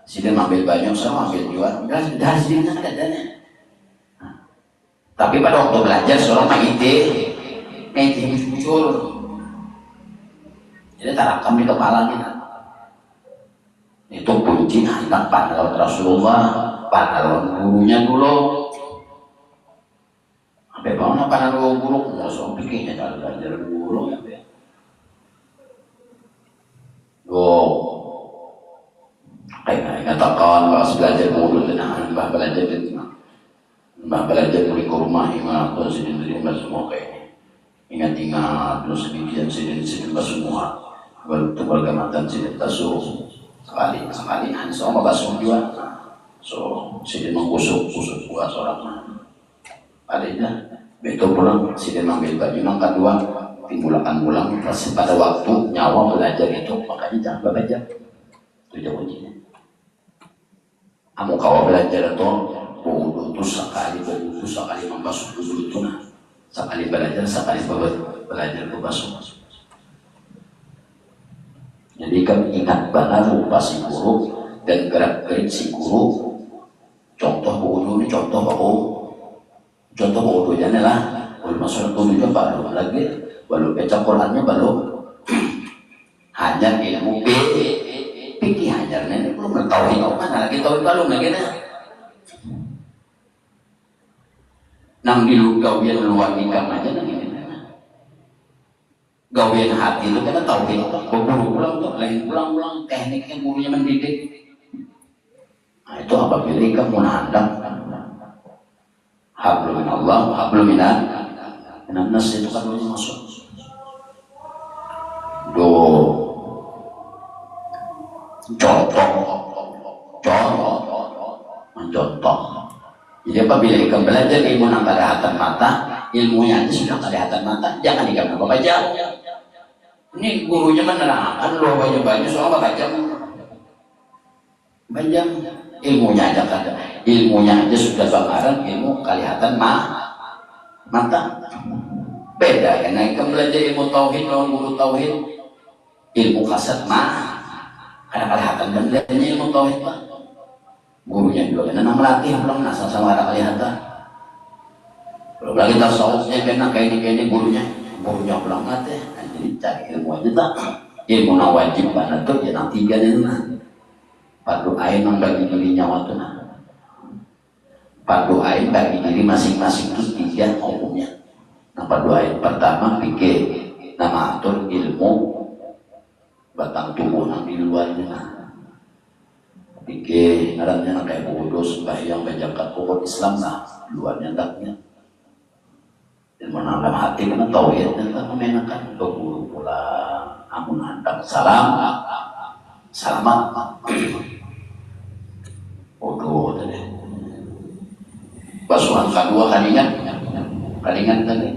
[SPEAKER 1] sini ambil banyak sama ambil jual dari sini kan ada dana. Tapi pada waktu belajar seorang mah ide muncul jadi tarakam di kepala kita. Itu kunci anak pahlawan Rasulullah, pahlawan gurunya dulu. Sampai bagaimana pahlawan guru? Langsung pikirnya kalau belajar guru ya. Kayak katakan pas belajar guru dan mbah belajar dari ke rumah ingat terus sini semua kayak ingat terus sini semua baru keluarga mantan sini tasuh. Sekali hanya sama basuh juga so sini menggusuk buat seorang adanya betul pulang sini ambil baju nang kedua timbulakan pulang pasti pada waktu nyawa belajar itu makanya jangan berbeda itu kuncinya kamu kau belajar itu bodoh itu sekali membasuh dulu itu sekali belajar itu basuh. Jadi kan ingat benar rupa si guru dan gerak-gerik si guru. Contoh bodoh ini contoh bodohnya nih lah. Kalau masalah bodohnya baru lagi, baru baca Qurannya baru hanya ilmu pikir hanya ini belum tahu mana lagi tahu baru lagi nih. nang di gawian luar nikah aja nang ini gawian hati itu kita tahu kita guru pulang tuh lain pulang tekniknya gurunya mendidik. Nah itu apabila kamu menandang hablum minallah hablum minan nas itu kan masuk contoh. Jadi apabila ikan belajar ilmu yang kelihatan mata, ilmunya itu sudah kelihatan mata, jangan ikan baca. Ini gurunya menerangkan loh banyak soal baca. Banyak ilmunya aja kada, ilmunya aja sudah bakaran ilmu kelihatan mata. Beda ya, nah ikan belajar ilmu tauhid, guru tauhid, ilmu kasat karena kelihatan belajarnya ilmu tauhid pak. Gurunya juga kena melatih belum asal sama ada kelihatan. Belum lagi tasawufnya kena kayak ini gurunya belum latih. Jadi cari ilmu aja tak. Ilmu na wajib banget tuh ya nanti tiga nih nah. Fardu ain membagi diri nyawa tuh nah. Fardu ain bagi diri masing-masing itu tiga umumnya. Nah fardu ain pertama pikir nama atur ilmu batang tubuh yang di luar nah. Pikir ngarannya kayak bodoh sembahyang bajakan pokok Islam nah luarnya taknya ilmu dalam hati kena tauhid dan tak memenakan untuk guru pulang amun handap salamat bodoh tadi basuhan kedua kalingan tadi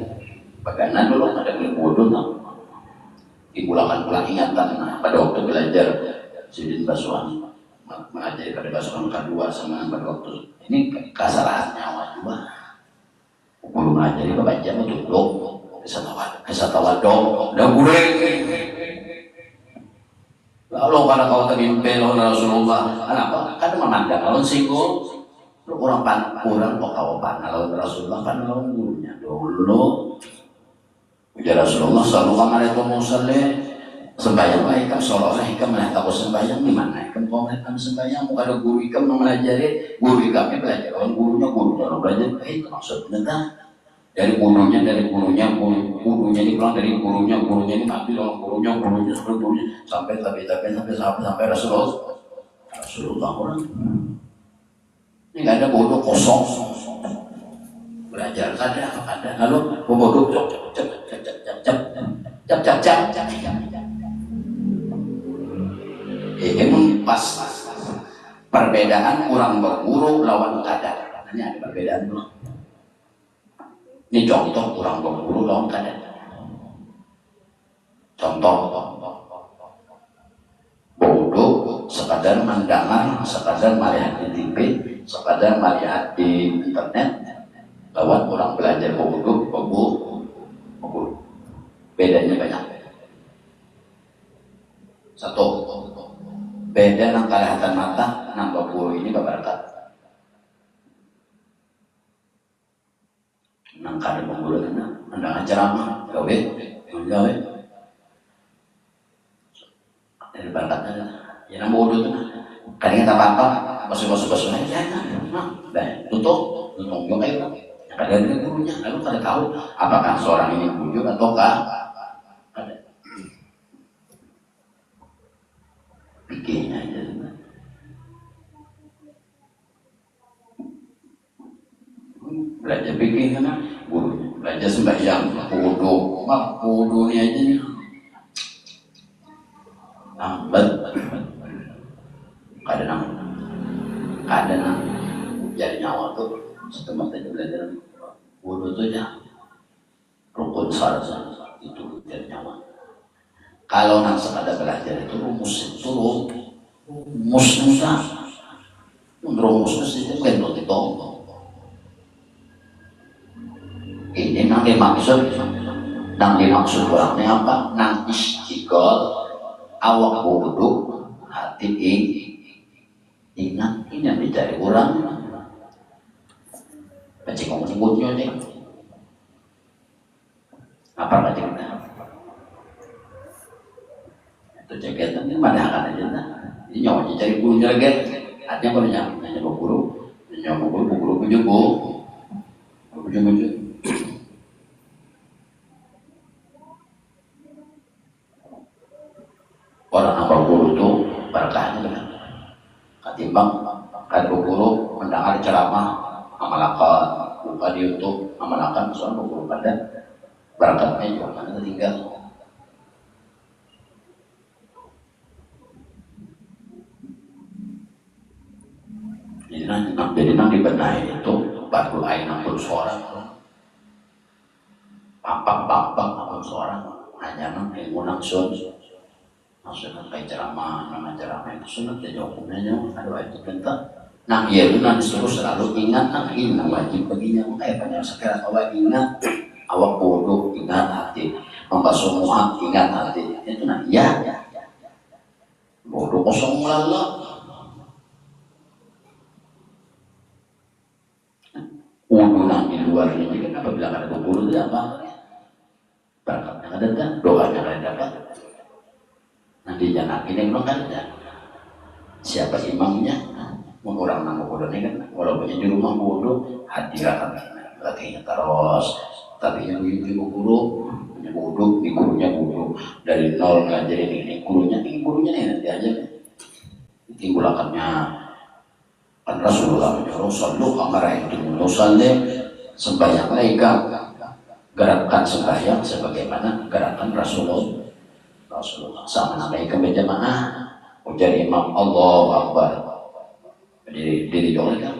[SPEAKER 1] bagaimana dulu ada bodoh nah dipulangkan ingatan nah, pada waktu belajar sidin basuhan mengajari pada basuhan kedua sama pada waktu ini kesalahan nyawa juga guru ngajari baca betul dong kesatawa dong dan gue lalu karena kau terbimbing oleh Rasulullah kenapa? Kan memandang lawan singgung lu kurang kok kau pandang lawan Rasulullah kan lawan gurunya dulu ujar Rasulullah selalu kamar itu musalli sembahyang ikam seolah-olah ikam melihat aku sembahyang di mana ikam kau melihat sembahyang muka ada guru ikam mempelajari guru ikamnya belajar orang gurunya belajar itu maksudnya dari gurunya ini pulang dari gurunya ini ambil orang gurunya sampai sampai Rasulullah orang ini nggak ada bodoh kosong belajar ada lalu bodoh cap ini pas perbedaan kurang berguru lawan kadar ini ada perbedaan dulu. Ini contoh kurang berguru lawan kadar. Contoh bodoh sekadar mendengar, sekadar melihat di TV, sekadar melihat di internet lawan orang belajar bodoh. Bedanya banyak. Satu, beda nang kelihatan mata, nambah guru ini berberkat. Nang kada mengguru nang ceramah, gawe. Dari berkatnya, ya nang bodoh tu. Kadang kita apa, basuh aja, dah tutup yang kayak kadang dia gurunya, lalu kada tahu apakah seorang ini guru ataukah ada pikirnya aja. Belajar pikir kan, gurunya belajar sembahyang, bodohnya aja nih. Lambat, kadang jadi nyawa tuh setelah tadi belajar bodoh tuh ya rukun syarat itu jadi nyawa. Kalau nang sekadar belajar itu rumus susah, rumus itu kan itu. Ini nang dimaksud orangnya apa? Nang istiqol awak bodoh hati ingat ini yang dicari orang macam ngomong sebutnya nih apa macam itu ceketan ini mana akan aja nah ini nyawa cari gurunya lagi artinya kalau nyawa guru punya guru ujung-ujung orang hamba guru itu berkahnya dengan ketimbang kan guru mendengar ceramah amalkan buka di YouTube amalkan soal guru pada berkatnya juga mana tinggal. Jadi nanti benahi itu baru air nampun seorang pampak nampun seorang hanya ilmu langsung maksudnya kayak ceramah nama ceramah itu sunat jadi hukumnya ada wajib tentang nah iya itu nanti suruh selalu ingat nah ini wajib baginya kayak banyak sekarang awak ingat awak bodoh ingat hati membasuh muat ingat hati itu nah iya bodoh kosong lala wudu di luar ini kan apabila ada guru itu apa berkatnya ada kan doanya ada kan nanti jangan ini belum ada siapa imamnya orang nama bodohnya kan walaupun di rumah bodoh hadirkan latihannya terus tapi yang ibu guru punya bodoh di gurunya bodoh dari nol ngajarin ini gurunya nih nanti aja timbulakannya kan Rasulullah menyuruh sallu kamar itu musallim sembahyang laika gerakan sembahyang sebagaimana gerakan Rasulullah sama naik berjamaah ujar imam Allahu Akbar diri jonglah kan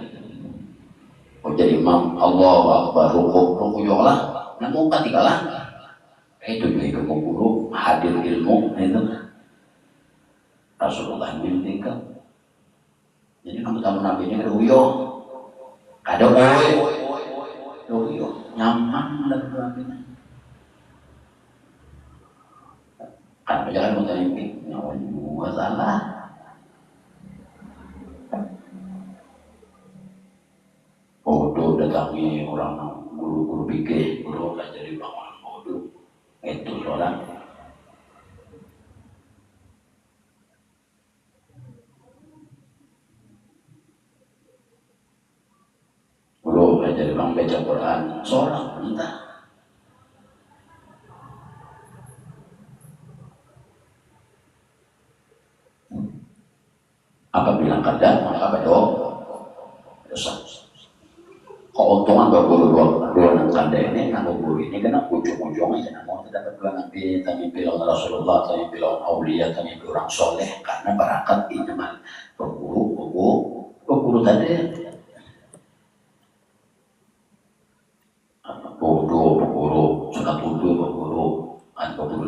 [SPEAKER 1] ujar imam Allahu Akbar ruku jonglah namun katikalah itu juga guru hadir ilmu itu Rasulullah minta jadi kamu tahu nabi ini ada uyo nyaman dan nabinya kan berjalan mau mimpi nyawa juga salah bodoh datangi orang guru-guru pikir guru kan jadi bangun bodoh itu seorang guru kan jadi bang baca Quran seorang entah apabila kadang maka dosa keuntungan berguru dua nangkanda ini nama guru ini kena ujung-ujungnya namun terdapat dua nabi tanya bilang Rasulullah tanya bilang Aulia tanya orang soleh karena barakat ini mah berguru tadi berguru sunat wudu berguru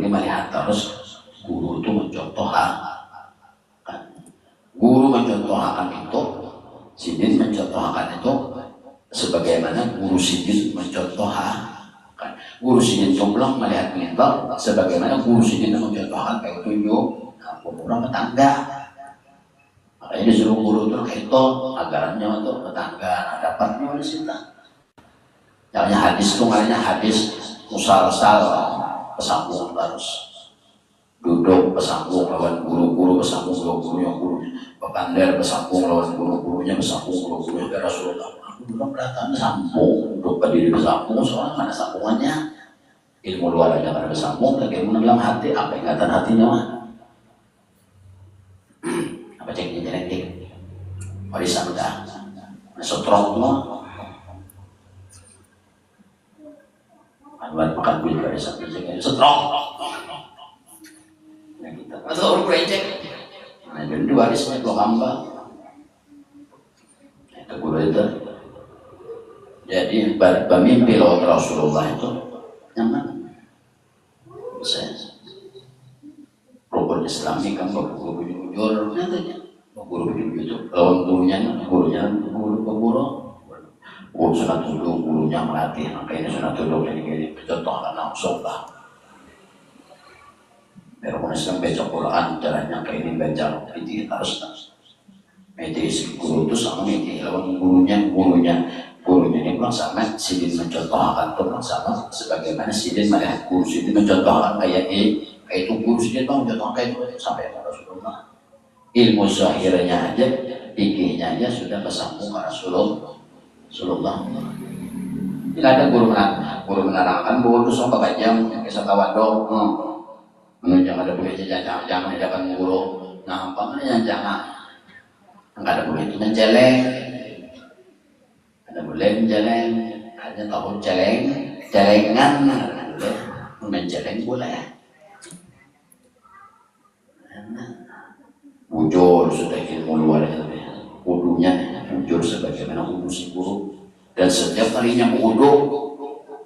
[SPEAKER 1] ini melihat terus guru itu mencontohkan guru mencontohkan itu sidin mencontohkan itu sebagaimana guru sidin mencontohkan guru sidin tumlang melihat mimbar sebagaimana guru sidin mencontohkan kayak tunjuk orang tetangga makanya disuruh guru itu itu agarannya untuk tetangga dapatnya oleh sinta namanya hadis itu namanya hadis musalsal pesambung terus duduk pesambung lawan guru-guru pesambung guru-guru yang gurunya pepander pesambung lawan guru-gurunya pesambung guru-gurunya ke Rasulullah aku dulu kelihatan sambung duduk berdiri pesambung soalnya mana sambungannya ilmu luar aja karena pesambung bagaimana dalam hati apa ingatan hatinya mah apa ceknya genetik warisan udah setrong mah buat makan kulit warisan ceknya setrong atau orang recek, nah jadi warisnya dua hamba, itu guru itu, jadi pemimpin Rasulullah itu nyaman, saya rukun Islami kan guru jujur, katanya guru jujur, lawan gurunya guru sunat wudu, gurunya melatih, makanya sunat wudu ini contohkan langsung lah. Orang Islam baca Quran caranya kayak ini baca itu harus medis guru itu sama ini lawan gurunya ini pun sama sidin mencontohkan itu sama sebagaimana sidin melihat guru sidin mencontohkan kayak itu guru sidin bang mencontohkan kayak itu sampai ke Rasulullah ilmu zahirnya aja fikihnya aja sudah kesambung ke Rasulullah Bila ada guru menerangkan bahwa dosa kebajang yang kisah tawadok, jangan ada begitu, jangan hadapan guru. Nah, apa yang jangan? Enggak ada begitu menjeleng, ada boleh menjeleng, hanya tahu celengan, menjeleng boleh. Bujur sudah ilmu luar wudunya bujur sebagaimana wudu si guru, dan setiap kalinya wudu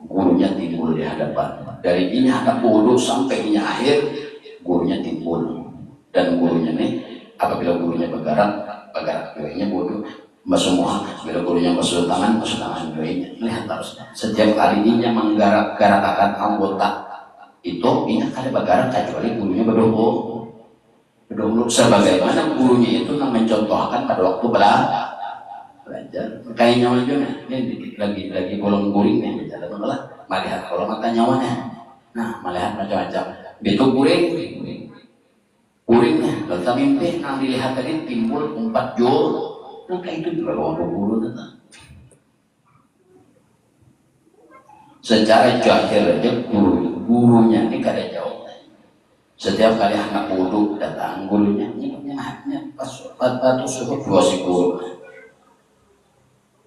[SPEAKER 1] gurunya timbul di hadapan, dari ini hadap wudu sampai ini akhir gurunya timbul, dan gurunya nih apabila gurunya bergerak gurunya wudu semua, bila gurunya basuh tangan gurunya lihat terus setiap kalinya menggerak-gerakkan anggota itu ini ada bergerak kecuali gurunya berdua sebagaimana gurunya itu mencontohkan pada waktu belajar. Kayak nyawa juga ini lagi bolong guring nih bicara malah melihat kalau mata nyawanya. Nah, melihat macam-macam. Itu guringnya. Lalu kami mimpi yang dilihat tadi timbul 4 jol. Nah, kayak itu juga waktu guru datang. Secara jahil aja gurunya ini kada jauh. Setiap kali anak wudhu datang gurunya batu suhu 2 si guru.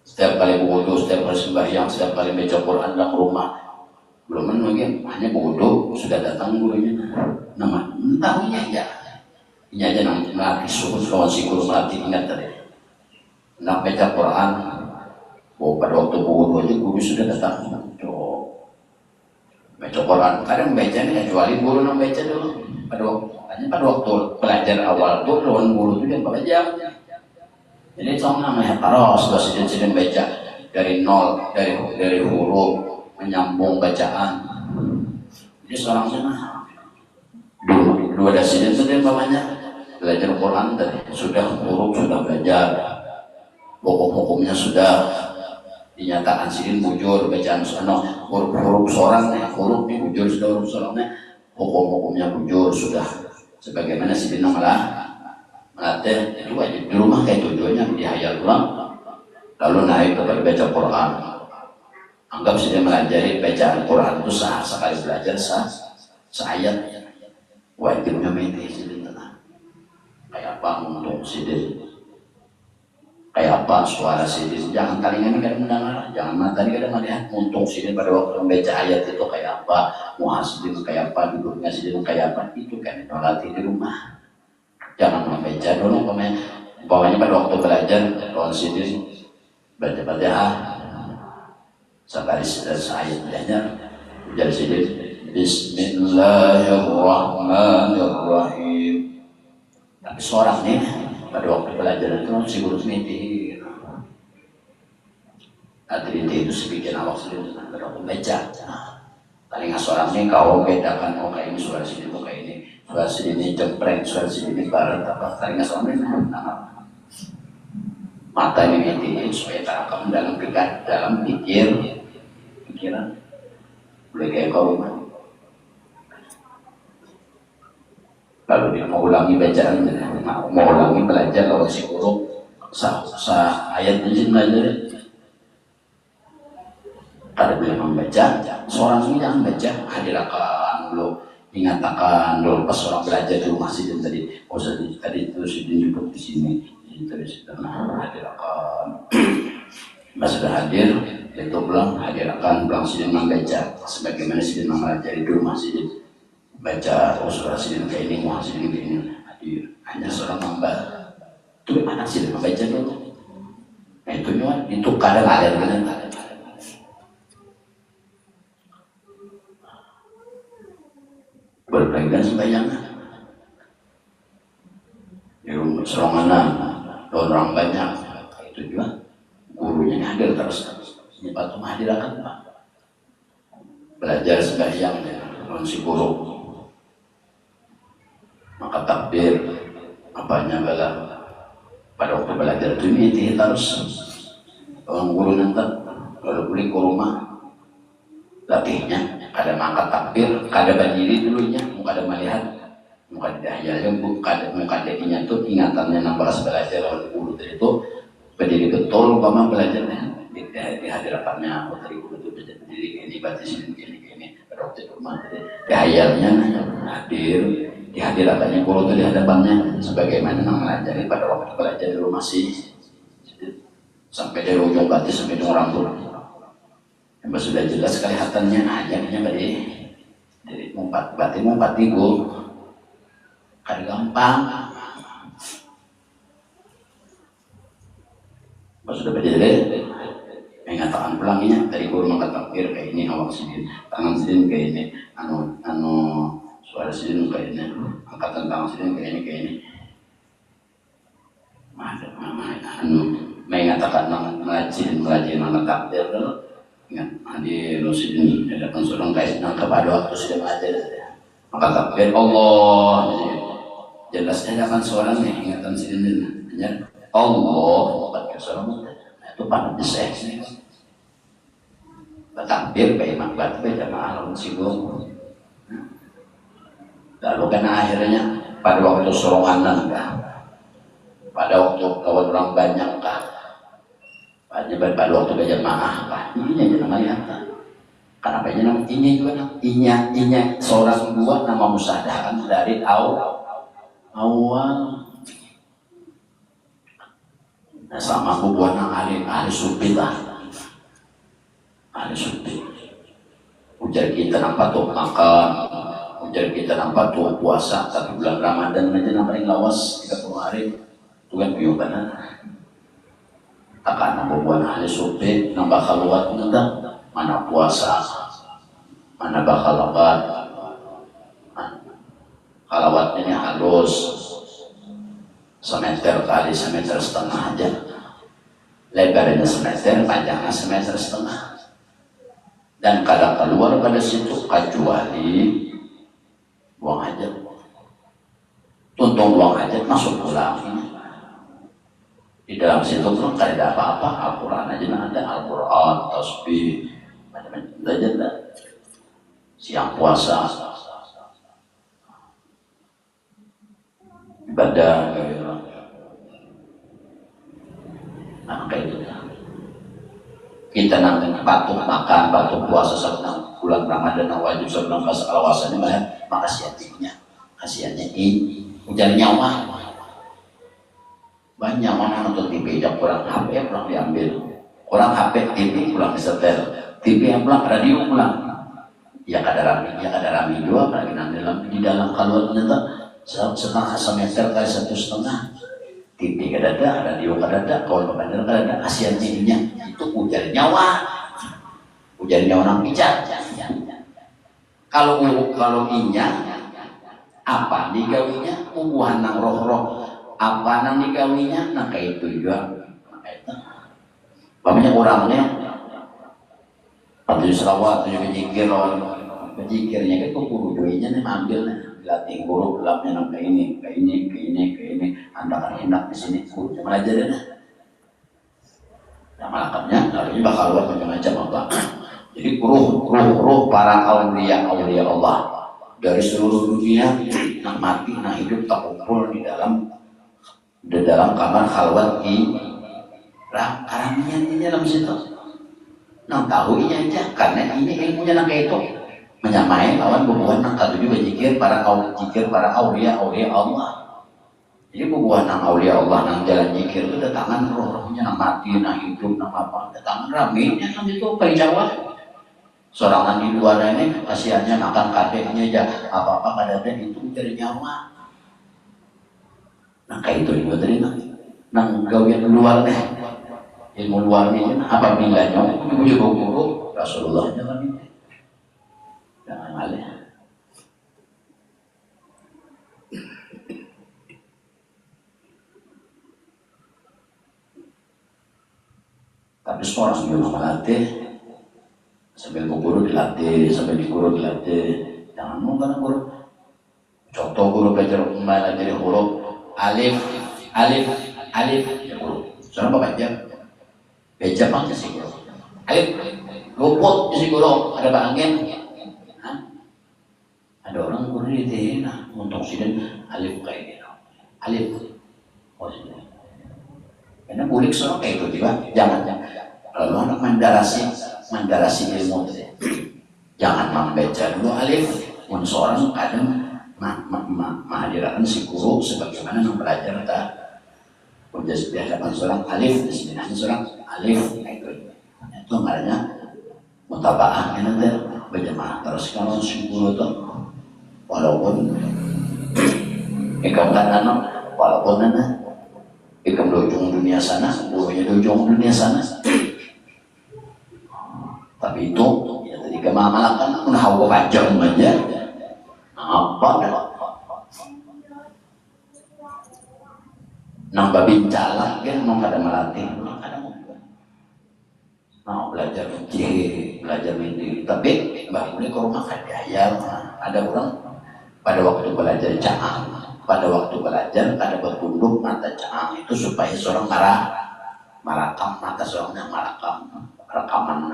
[SPEAKER 1] Setiap kali wudhu, setiap kali sembahyang, setiap kali baca Quran dalam rumah, belum mungkin hanya wudhu sudah datang gurunya. Nama tahunya aja, ini aja nanti melatih suhu lawan si guru melatih ingat tadi. Nak baca Quran, pada waktu wudhu aja guru sudah datang. Baca Quran, kadang baca nih kecuali guru yang baca dulu. Pada waktu belajar awal tuh lawan guru itu dia belajar. Jadi sama namanya taros, sedang baca dari nol, dari huruf menyambung bacaan. Jadi seorang sana dua dasiden sedang bawahnya belajar Quran tadi sudah huruf sudah belajar, hukum-hukumnya sudah dinyatakan sidin bujur bacaan huruf seorang huruf ini bujur sudah huruf seorangnya hukum-hukumnya bujur sudah sebagaimana sidin malah melatih itu wajib di rumah kayak tujuannya dihayal ulang lalu naik kepada baca Quran. Anggap sidin melajari bacaan Quran itu sekali belajar seayat wajibnya mati sidin tenang kayak apa untuk sidin kayak apa suara sidin, jangan telinga ini kada mendengar, jangan mata ini kada melihat. Untung sidin pada waktu membaca ayat itu kayak apa, muhasibin kayak apa, duduknya sidin kayak apa, itu kan itu latih di rumah. Jangan membaca dulu, umpamanya pada waktu belajar, kalau sidin baca sampai ayat belajar, jadi sidin Bismillahirrahmanirrahim. Tapi seorang nih pada waktu belajar itu si guru mimpi adrinti itu sebikin awak sendiri pada waktu baca paling seorang ini kau bedakan oh kayak ini suara sini, oh kayak ini suara sini jempreng, suara sini barat apa paling seorang ini mata ini mimpi supaya terekam dalam pikiran boleh kayak kau lalu dia mau ulangi bacaan, mau ulangi belajar kalau si guru ayat izin belajar kada boleh membaca seorang ini jangan baca hadirkan dulu ingatakan dulu pas orang belajar di rumah sidin tadi tadi itu sidin duduk di sini terus hadirkan pas sudah hadir itu pulang hadirkan pulang sidin membaca sebagaimana sidin mempelajari di rumah sidin baca usul sidin kayak ini muhasidin kayak ini hadir hanya seorang hamba itu anak sidin membaca dulu nah itu kadang ada berpegang sembahyang di rumah seronganan orang banyak itu juga gurunya hadir terus nyepatu hadirkan Pak belajar sembahyang dengan si guru maka takbir apanya bala pada waktu belajar itu ini harus orang guru nanti kalau beli ke rumah latihnya kada mangkat takbir kada berdiri dulunya muka ada melihat muka dahayalnya muka jadinya tuh ingatannya nambah belajar oleh guru itu berdiri betul umpama belajarnya di hadapannya dari guru itu berarti gini pada waktu itu mah dihayalnya dihadirakannya guru itu di hadapannya sebagaimana mengajari pada waktu belajar dulu masih sampai dari ujung batis sampai di orang tua yang sudah jelas kelihatannya ajarnya dari mumpat ibu kan gampang sudah berdiri mengatakan pulangnya dari guru mengatakan kayak ini awak sidin tangan sidin kayak ini anu suara sidin kayak ini angkatan tangan sidin kayak ini mengatakan melajin anak takdir ingat di sidin ada konsultan kayak kepada waktu sudah mengajar maka takdir Allah jelas ada kan suara nih ingatan sidin Allah itu pada desek takbir baik makbat beda malam singgung lalu kan akhirnya pada waktu soronganan pada waktu kawan orang banyak pada waktu berjamaah ini namanya kenapa ini namanya ini juga inya seorang dua nama musadahan dari awal nah, sama bubuan ahli sufi lah ahli sufi ujar kita nampak tuh makan ujar kita nampak tuh puasa 1 bulan Ramadan aja nampak lawas 30 hari itu kan biubanan takkan bubuan ahli sufi nambah kaluat mana puasa mana bakal lebat kalawatnya halus semeter kali semeter setengah aja lebarnya semeter panjangnya semeter setengah dan kadang keluar pada situ kecuali buang hajat tuntung buang hajat masuk pulang di dalam situ pun tidak ada apa-apa Al-Quran aja ada Al-Quran tasbih macam-macam aja siang puasa ibadah kayak itu kita nanti patuh makan patuh puasa sebelum bulan Ramadan wajib sebelum alawasannya maka kasihannya ini ujar nyawa banyak mana nonton TV yang kurang HP pulang diambil kurang HP TV pulang disetel TV yang pulang radio pulang ya kada rami dua apalagi di dalam kalau ternyata setengah semeter kali 1,5 TV kada ada radio kada ada kawan pembandar kada ada kasihan jadinya itu ujar nyawa orang bijak kalau inya apa digawinya ubuhan nang roh apa nang digawinya nah kayak itu juga banyak orangnya atau selawat atau berzikirnya kan kudu duitnya nih ambil dilatih guru gelapnya nang kayak ini anda kan enak di sini guru cuma aja deh nah malakatnya lalu bakal luar macam-macam apa jadi ruh para aulia Allah dari seluruh dunia nak mati nak hidup tak kumpul di dalam kamar khalwat karaminya di dalam situ nang tahu ini aja karena ini ilmunya nang kayak itu menyamai lawan bubuhan nang katuju berzikir para aulia Allah jadi bubuhan nang aulia Allah nang jalan zikir itu datangan roh-rohnya nang mati nang hidup nang apa datangan ramenya nang itu pericawa sorangan di luar ini kasihannya makan kadeknya aja apa-apa kadang itu dari nyawa nah kayak itu juga tadi nang gawian luar deh ilmu luar ini apa bilangnya juga guru Rasulullah jangan ini jangan alih tapi seorang juga melatih sambil guru dilatih sambil di guru dilatih jangan mau karena guru contoh guru belajar jadi huruf alif ya guru soalnya apa baca aja sih guru alif luput si guru ada bangin ada orang guru di nah untuk sidin alif kayak gitu alif karena bulik soal kayak itu juga jangan lalu anak mendarasi ilmu Jangan membaca dulu alif. Mun seorang kadang menghadirakan si guru sebagaimana mempelajar tak. Ujas di hadapan seorang alif, di sini seorang alif. Itu maknanya mutabaah nanti berjamaah terus kalau si guru tuh walaupun ikam kanan walaupun nana ikam di ujung dunia sana, gurunya di ujung dunia sana. Tapi itu ya tadi kemalakan pun hawa pajam aja. Apa dah? Nambah bincang kan mau pada melatih, mau belajar fikih, belajar mimpi. Tapi balik ke rumah kan diayal. Ada orang pada waktu belajar caang, pada waktu belajar ada bertunduk mata caang itu supaya seorang marakam mata seorang yang marakam rekaman.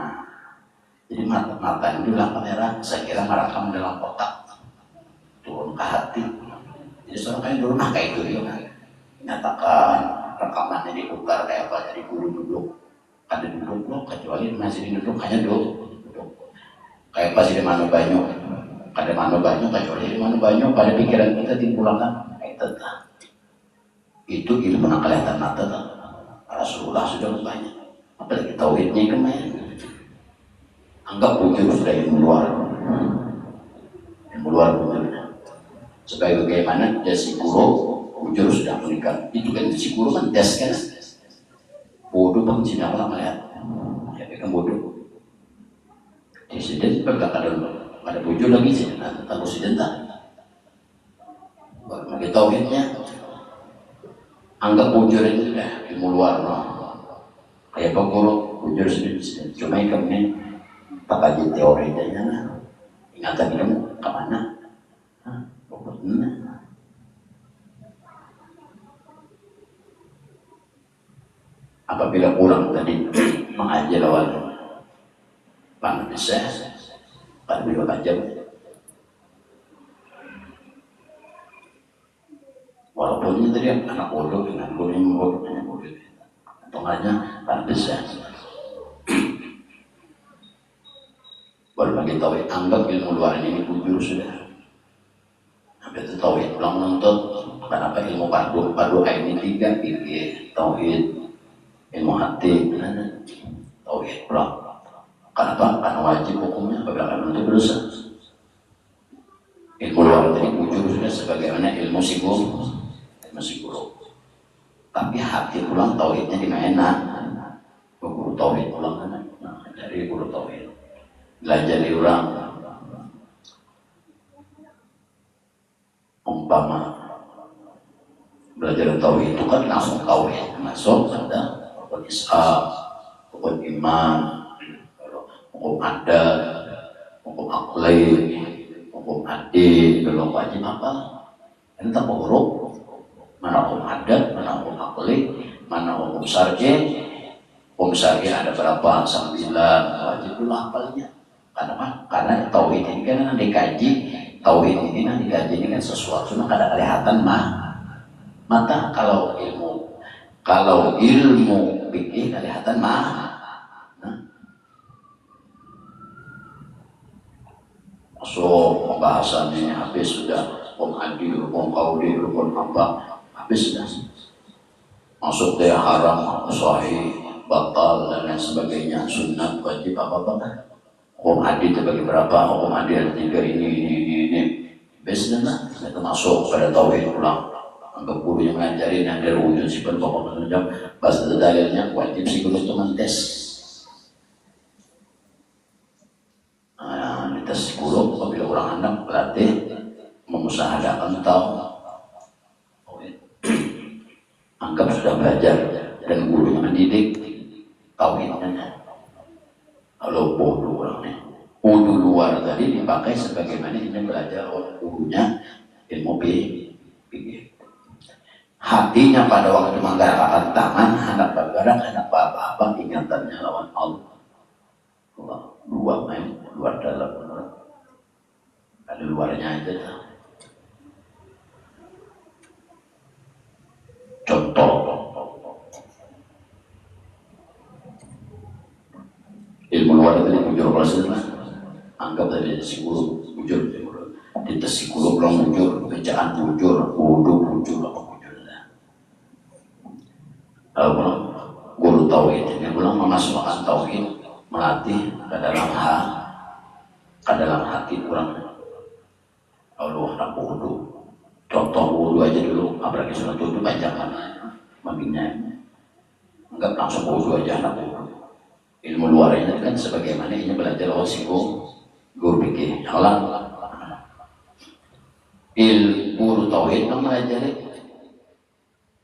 [SPEAKER 1] Jadi mata itu dalam kamera, saya kira marakam dalam otak turun ke hati. Jadi seorang kayak dulu nah kayak itu ya, nyatakan rekamannya diputar kayak apa, jadi guru duduk, ada duduk loh, kecuali masih duduk hanya duduk. Kayak pas di mana banyak, ada mana banyak, kecuali di mana banyak pada pikiran kita dipulangkan itu ilmu yang kelihatan mata. Rasulullah sudah banyak, apalagi tauhidnya kemarin. Anggap wujud sudah ilmu luar wujudnya. Sebagai bagaimana dasi guru wujud sudah menikah. Itu kan dasi guru kan des kan. Bodoh pun Cina orang melihat. Ya kan bodoh. Disiden berkata ada wujud lagi sih. Tentang disiden tak. Bagi tauhidnya. Anggap wujud itu sudah ilmu luar. Kayak pak guru wujud sudah. Cuma kami tak kaji teorinya ingatan kamu kemana? Apabila kurang tadi mengaji lawan manusia pada beliau tajam, walaupun tadi anak bodoh dengan kuning bodoh atau hanya manusia. Baru bagi tauhid, anggap ilmu luar ini bujur sudah. Sampai itu tauhid pulang menuntut. Kenapa ilmu padu ini tiga fikih, tauhid, ilmu hati, tauhid pulang. Kenapa? Karena wajib hukumnya apabila menuntut dosa. Ilmu luar tadi bujur sudah sebagaimana ilmu siguru. Tapi hati pulang tauhidnya di mana? Guru tauhid pulang mana? Dari guru tauhid. Belajar di orang umpama belajar tauhid itu kan langsung tauhid masuk ada rukun Islam, rukun iman, hukum adat, hukum akli, hukum adil, belum wajib apa? Entah huruf mana hukum adat, mana hukum akli, mana hukum syar'i. Hukum syar'i ada berapa? 9 wajib dulu hafalnya. Karena tauhid ini kan dikaji, tauhid ini kan dikaji ini kan sesuatu yang kada kelihatan mata. Kalau ilmu fikih kelihatan so pembahasannya habis sudah, hukum adil, hukum qauli, hukum apa habis sudah. Masuk dia haram, sahih, batal dan lain sebagainya, sunat, wajib apa-apa. Hukum adil terbagi berapa? Hukum adil 3 ini. Biasanya itu masuk pada tauhid pulang. Anggap guru yang ngajarin yang dari wujud sifat pokok menunjang bahasa dalilnya wajib si guru itu mentes. Di tes guru apabila orang anak berlatih memusahadakan tauhid. Anggap sudah belajar dan guru yang mendidik tauhidnya. Kalau bodoh orangnya, wudu luar tadi dipakai sebagaimana ini belajar oleh gurunya ilmu fikih. Hatinya pada waktu menggerakkan tangan, hendak bergerak, hendak apa-apa, ingatannya lawan Allah. Luar dalam, ada luarnya aja. Contoh. Ilmu luar tadi bujur Rasulullah, anggap tadi belajar si guru bujur di tes si guru belum bujur bacaan bujur wudu bujur apa bujur lah. Lalu guru tauhid ini belum memasukkan tauhid melatih ke dalam hati kurang. Allah nak wudu, contoh wudu aja dulu, apalagi sunat wudu banyak mana maminya enggak langsung wudu aja nak wudu. Ilmu luar ini kan sebagaimana ini belajar guru fikih. Allah guru tauhid mengajari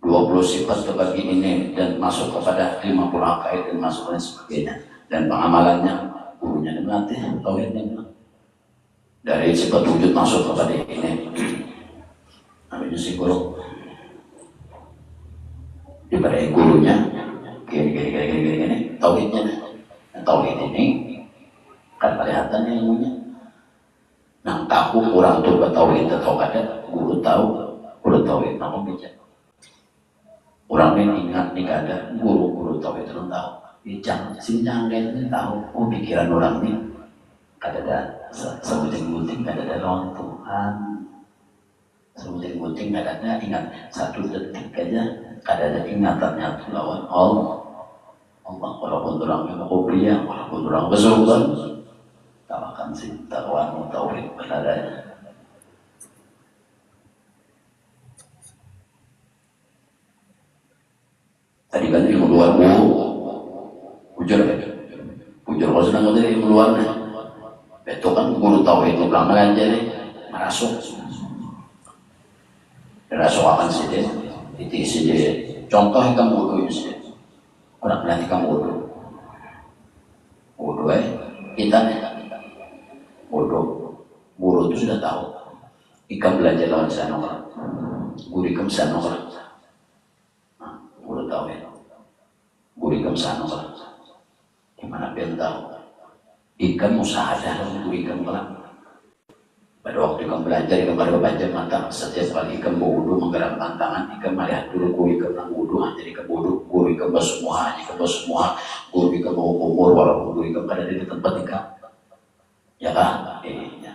[SPEAKER 1] 20 sifat terbagi ini dan masuk kepada 50 akaid dan masuk dan sebagainya, dan pengamalannya gurunya melatih tauhidnya dari sifat wujud masuk kepada ini. Namanya si guru daripada gurunya gini tauhidnya. Tauhid ini kan kelihatan ilmunya. Nah, tahu kurang tuh tauhid atau ada guru tauhid namun bicara orang ini ingat nih ada guru tauhid itu tahu jangan sinjangin tahu pikiran orang ini ada sebuting-buting ada lawan Tuhan, sebuting-buting ada ingat satu detik aja ada ingatannya tuh lawan Allah. Walaupun orangnya kopiah, walaupun orang bersurga, tawakan cinta wan tauhid benar. Tadi kan ilmu luar bujur kalau sedang ngomong ilmu luarnya, itu kan guru tauhid itu bilang ngajar merasuk akan sih dia, contoh yang kamu sih. Orang berarti kamu wudu kita guru itu sudah tahu ikan belajar lawan sana orang guru ikam sana orang guru tahu guru ikam sana orang gimana dia tahu ikan musahadah lawan guru ikam orang pada waktu ikan belajar ikan pada baca mata setiap kali ikan berwudu menggerakkan tangan ikan melihat dulu guru ikan nang wudu jadi ikan wudu guru ikan bersemua guru ikan mau umur walaupun guru ikan ada di tempat ikan ya kan ya.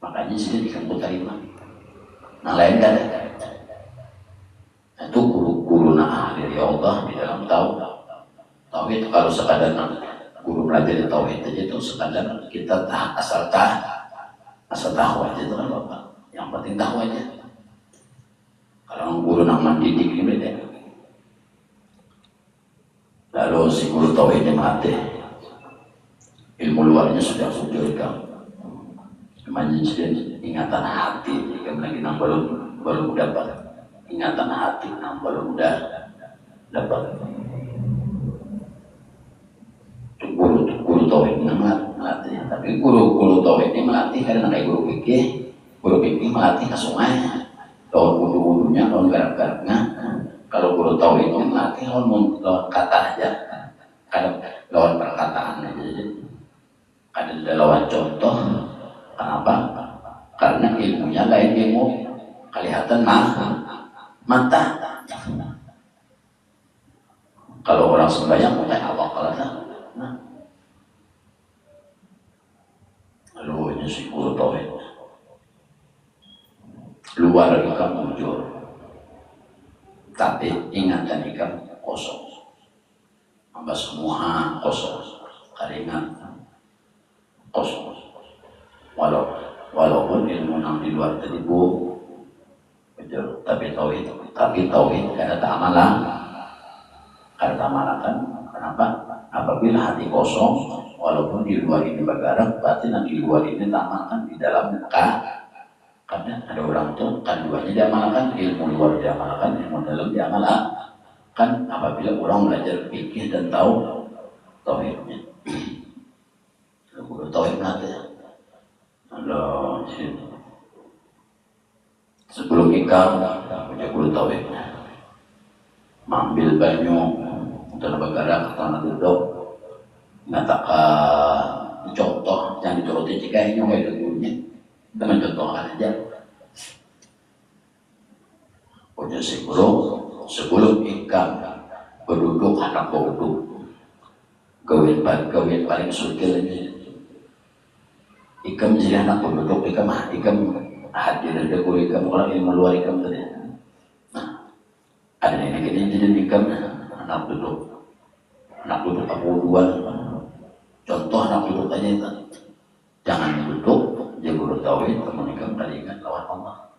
[SPEAKER 1] Makanya sini ikan putar iman nah lain kan itu guru dari Allah di dalam tauhid kalau sekadar guru belajar tauhid aja itu sekadar kita asal tahu aja itu kan Bapak. Yang penting tahu aja. Kalau guru nak mendidik ini beda. Lalu si guru tauhidnya mati. Ilmu luarnya sudah wujudkan. Menjadi ingatan hati. Jika lagi nang belum dapat ingatan hati, nang belum dapat. Guru tauhid melatih, tapi guru tauhid ini melatih karena kayak guru fikih melatih ke sungai, lawan wudunya, lawan garak-garaknya. Kalau guru tauhid itu melatih lawan kata aja, kadang lawan perkataan aja, kadang lawan contoh. Kenapa? Karena ilmunya lain ilmu kelihatan mata. Kalau orang sembahyang kayak apa kalau lalu ini si guru tauhid luar ikan muncul tapi ingatan ikan kosong hamba semua kosong keringat kosong walaupun ilmu yang di luar tadi betul tapi tauhid karena tak amalan kan kenapa apabila hati kosong walaupun di luar ini bergerak, berarti nanti di luar ini diamalkan di dalam karena ada orang itu kan duanya diamalkan, ilmu luar diamalkan, ilmu dalam diamalkan. Kan apabila orang belajar fikih dan tahu tauhidnya, guru tauhid nanti. Sebelum ikam, punya guru tauhid, ambil banyu untuk bergerak tanah duduk. Ngatakan contoh yang dituruti jika ini oleh gurunya kita mencontohkan aja punya si guru sebelum ikan berduduk anak berduduk gawin paling sukil ini ikam jadi anak penduduk, ikam hadir ada guru ikam orang ilmu luar ikam tadi. Nah, ada yang gini jadi ikam anak duduk abuduan. Contoh anak duduk aja itu, jangan duduk dia guru tauhid teman ikam tadi ingat lawan Allah.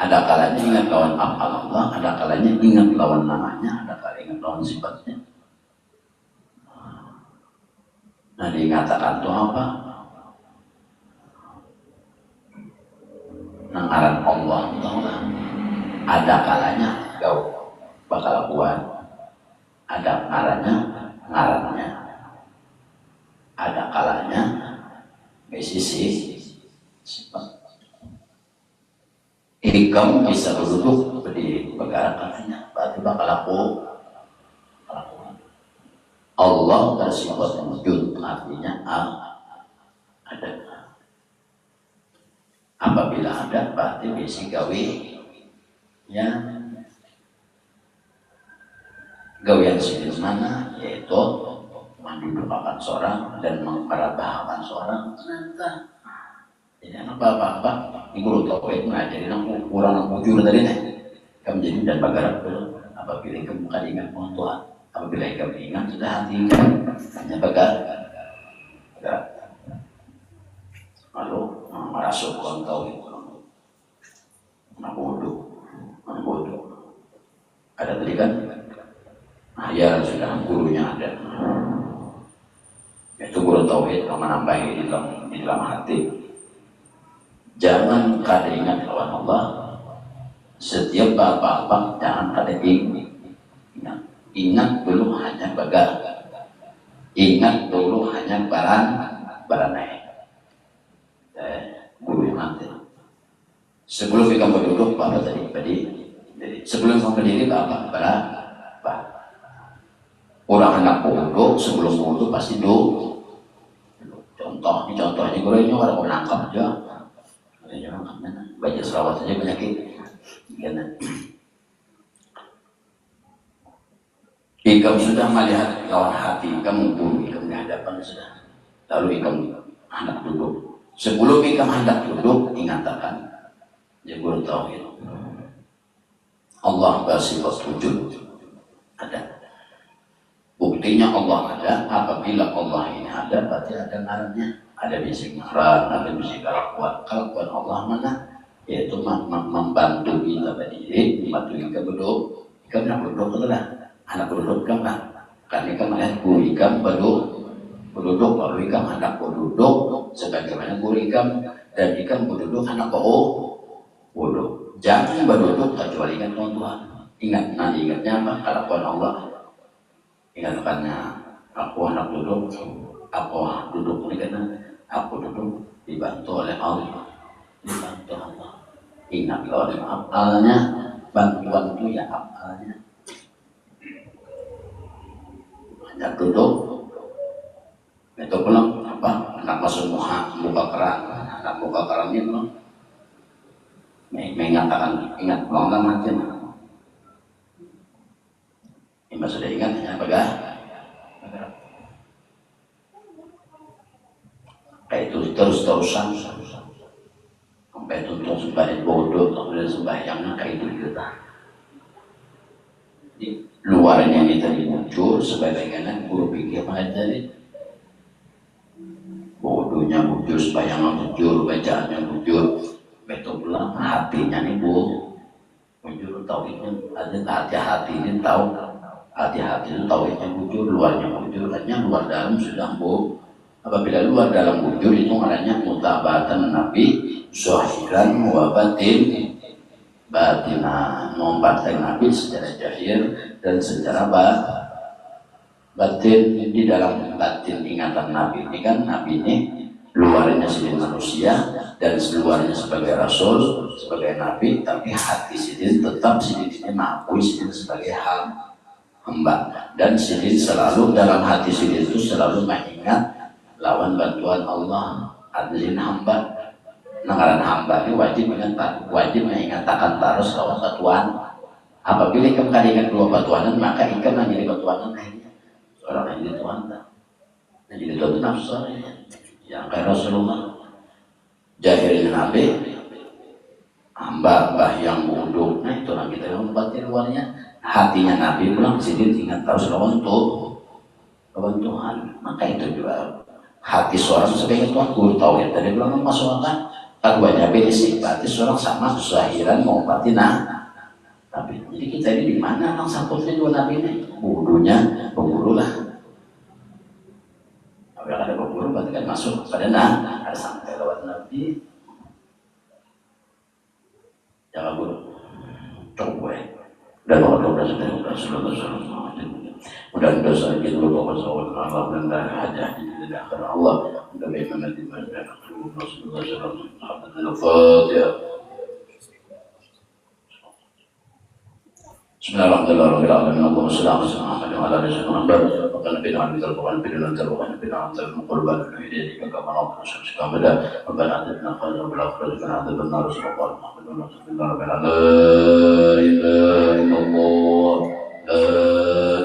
[SPEAKER 1] Ada kalanya ingat lawan Allah, ada kalanya ingat lawan namanya, ada kalanya ingat lawan sifatnya. Nah dikatakan itu apa? Ngaran Allah itu ada kalanya kau bakal kuat, ada ngarannya, ada kalanya sisi sifat. Ikam bisa duduk berdiri bergerak kakinya, berarti bakal aku. Allah bersifat wujud, artinya ada. Apabila ada, berarti bisi gawe ya gawean sini mana, yaitu mendudukkan seorang dan memperabahkan seorang. Jadi anak bapak-bapak ini guru tauhid ngajarin aku kurang bujur tadi nih. Kamu jadi dan bergerak dulu. Apabila kamu bukan ingat Tuhan, apabila kamu ingat sudah hati hanya bergerak. Lalu merasuk orang tauhid, anak bodoh. Ada tadi kan? Ya sudah gurunya ada. Itu guru tauhid yang menambahi di dalam hati. Jangan kada ingat lawan Allah. Setiap bapak-bapak jangan kada ingat dulu hanya bagar. Ingat dulu hanya baranai. Guru yang nanti. Sebelum kamu duduk bapak tadi. Sebelum kamu berdiri bapak orang anak bodoh sebelum bodoh pasti duduk. Contohnya guru ini orang menangkap aja. Baca selawat saja penyakit. Ikam sudah melihat lawan hati, kamu pun ikam di hadapan sudah. Lalu ikam hendak duduk. Sebelum ikam hendak duduk, ingatakan ya guru tauhid. Allah bersifat wujud. Ada. Buktinya Allah ada. Apabila Allah ini ada, berarti ada ngarannya. Ada bisik ngaran, ada bisik kalakuan. Kalakuan Allah mana? Yaitu membantu kita berdiri, membantu kita berduduk. Ikan nak berduduk itu lah. Anak berduduk kan lah. Karena ikan melihat guru ikan berduduk. Lalu ikan anak berduduk. Sebagaimana guru ikan dan ikan berduduk anak bodoh. Jangan berduduk kecuali ingat Tuhan. Ingatnya apa? Kalakuan Allah. Ingatkannya aku anak duduk. Aku duduk ini karena aku duduk dibantu oleh Allah. Dibantu Allah. Ingatlah oleh apalnya. Bantuan itu ya apalnya. Hanya duduk. Itu belum apa? Anak masuk muka keran. Anak muka keran ini belum. Mengatakan ingat belum mati. Ini sudah ingat hanya pegang. Kayak itu terus-terusan sampai tuntut sembahyang bodoh, kemudian sembahyangnya kayak itu kita. Di luarnya ini tadi muncul sebagaimana guru pikir tadi. Bodohnya muncul, sembahyangnya muncul, bacaannya muncul. Betul pulang hatinya nih muncul tauhidnya. Hati-hati ini tahu. Hati-hati itu tauhidnya muncul, luarnya muncul, hanya luar dalam sudah Apabila luar dalam wujud itu maknanya mutabatan Nabi zahiran wa batina, mempartai Nabi secara zahir dan secara batin. Di dalam batin ingatan Nabi ini kan Nabi ini luarnya sebagai manusia dan luarnya sebagai Rasul, sebagai Nabi, tapi hati sidin tetap sidin ini mengakui sidin sebagai hamba, dan sidin selalu dalam hati sidin itu selalu mengingat lawan bantuan Allah. Adlin hamba, ngaran hamba ini wajib mengatakan terus lawan batuan. Apabila ikam kan ingat dua batuanan, maka ikam yang jadi batuanan akhirnya orang yang jadi tuan, yang jadi tuan nafsu yang kayak Rasulullah. Jahilnya Nabi, mbah yang bodoh, nah itu orang kita yang batin luarnya. Hatinya Nabi pulang sini ingat terus lawan Tuhan. Maka itu juga hati seorang sebagai Tuhan guru tauhid tadi bilang masuk akal. Keduanya basic, berarti seorang sama zahiran mau batinah. Tapi jadi kita ini di mana orang sangkutnya dua Nabi ini? Bodohnya pemburu lah. Apabila ada pemburu berarti kan masuk pada ada sampai lewat Nabi. Jangan guru. Coba dan Allah sudah mudah-mudahan saja dulu bahwa Allah dan hajah di akhir Allah dan bagaimana di mana Rasulullah SAW. Bismillahirrahmanirrahim. Allahumma shalli ala Muhammad wa ala ali Muhammad. Wa qala bina an tarbuhan bina an tarbuhan bina an tarbuhan qurban hidayah kama naqulu syamsika rabbana atina khairan wa la akhirana adzaban nar sallallahu alaihi wa sallam. La ilaha illallah. La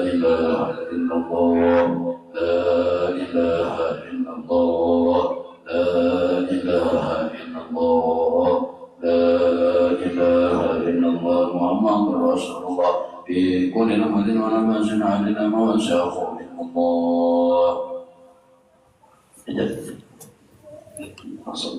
[SPEAKER 1] ilaha illallah. La ilaha illallah. La ilaha illallah. La ilaha illallah Muhammadur Rasulullah fi kulli lamatin wa namasin adina ma syafu minallah. Jadi, masuk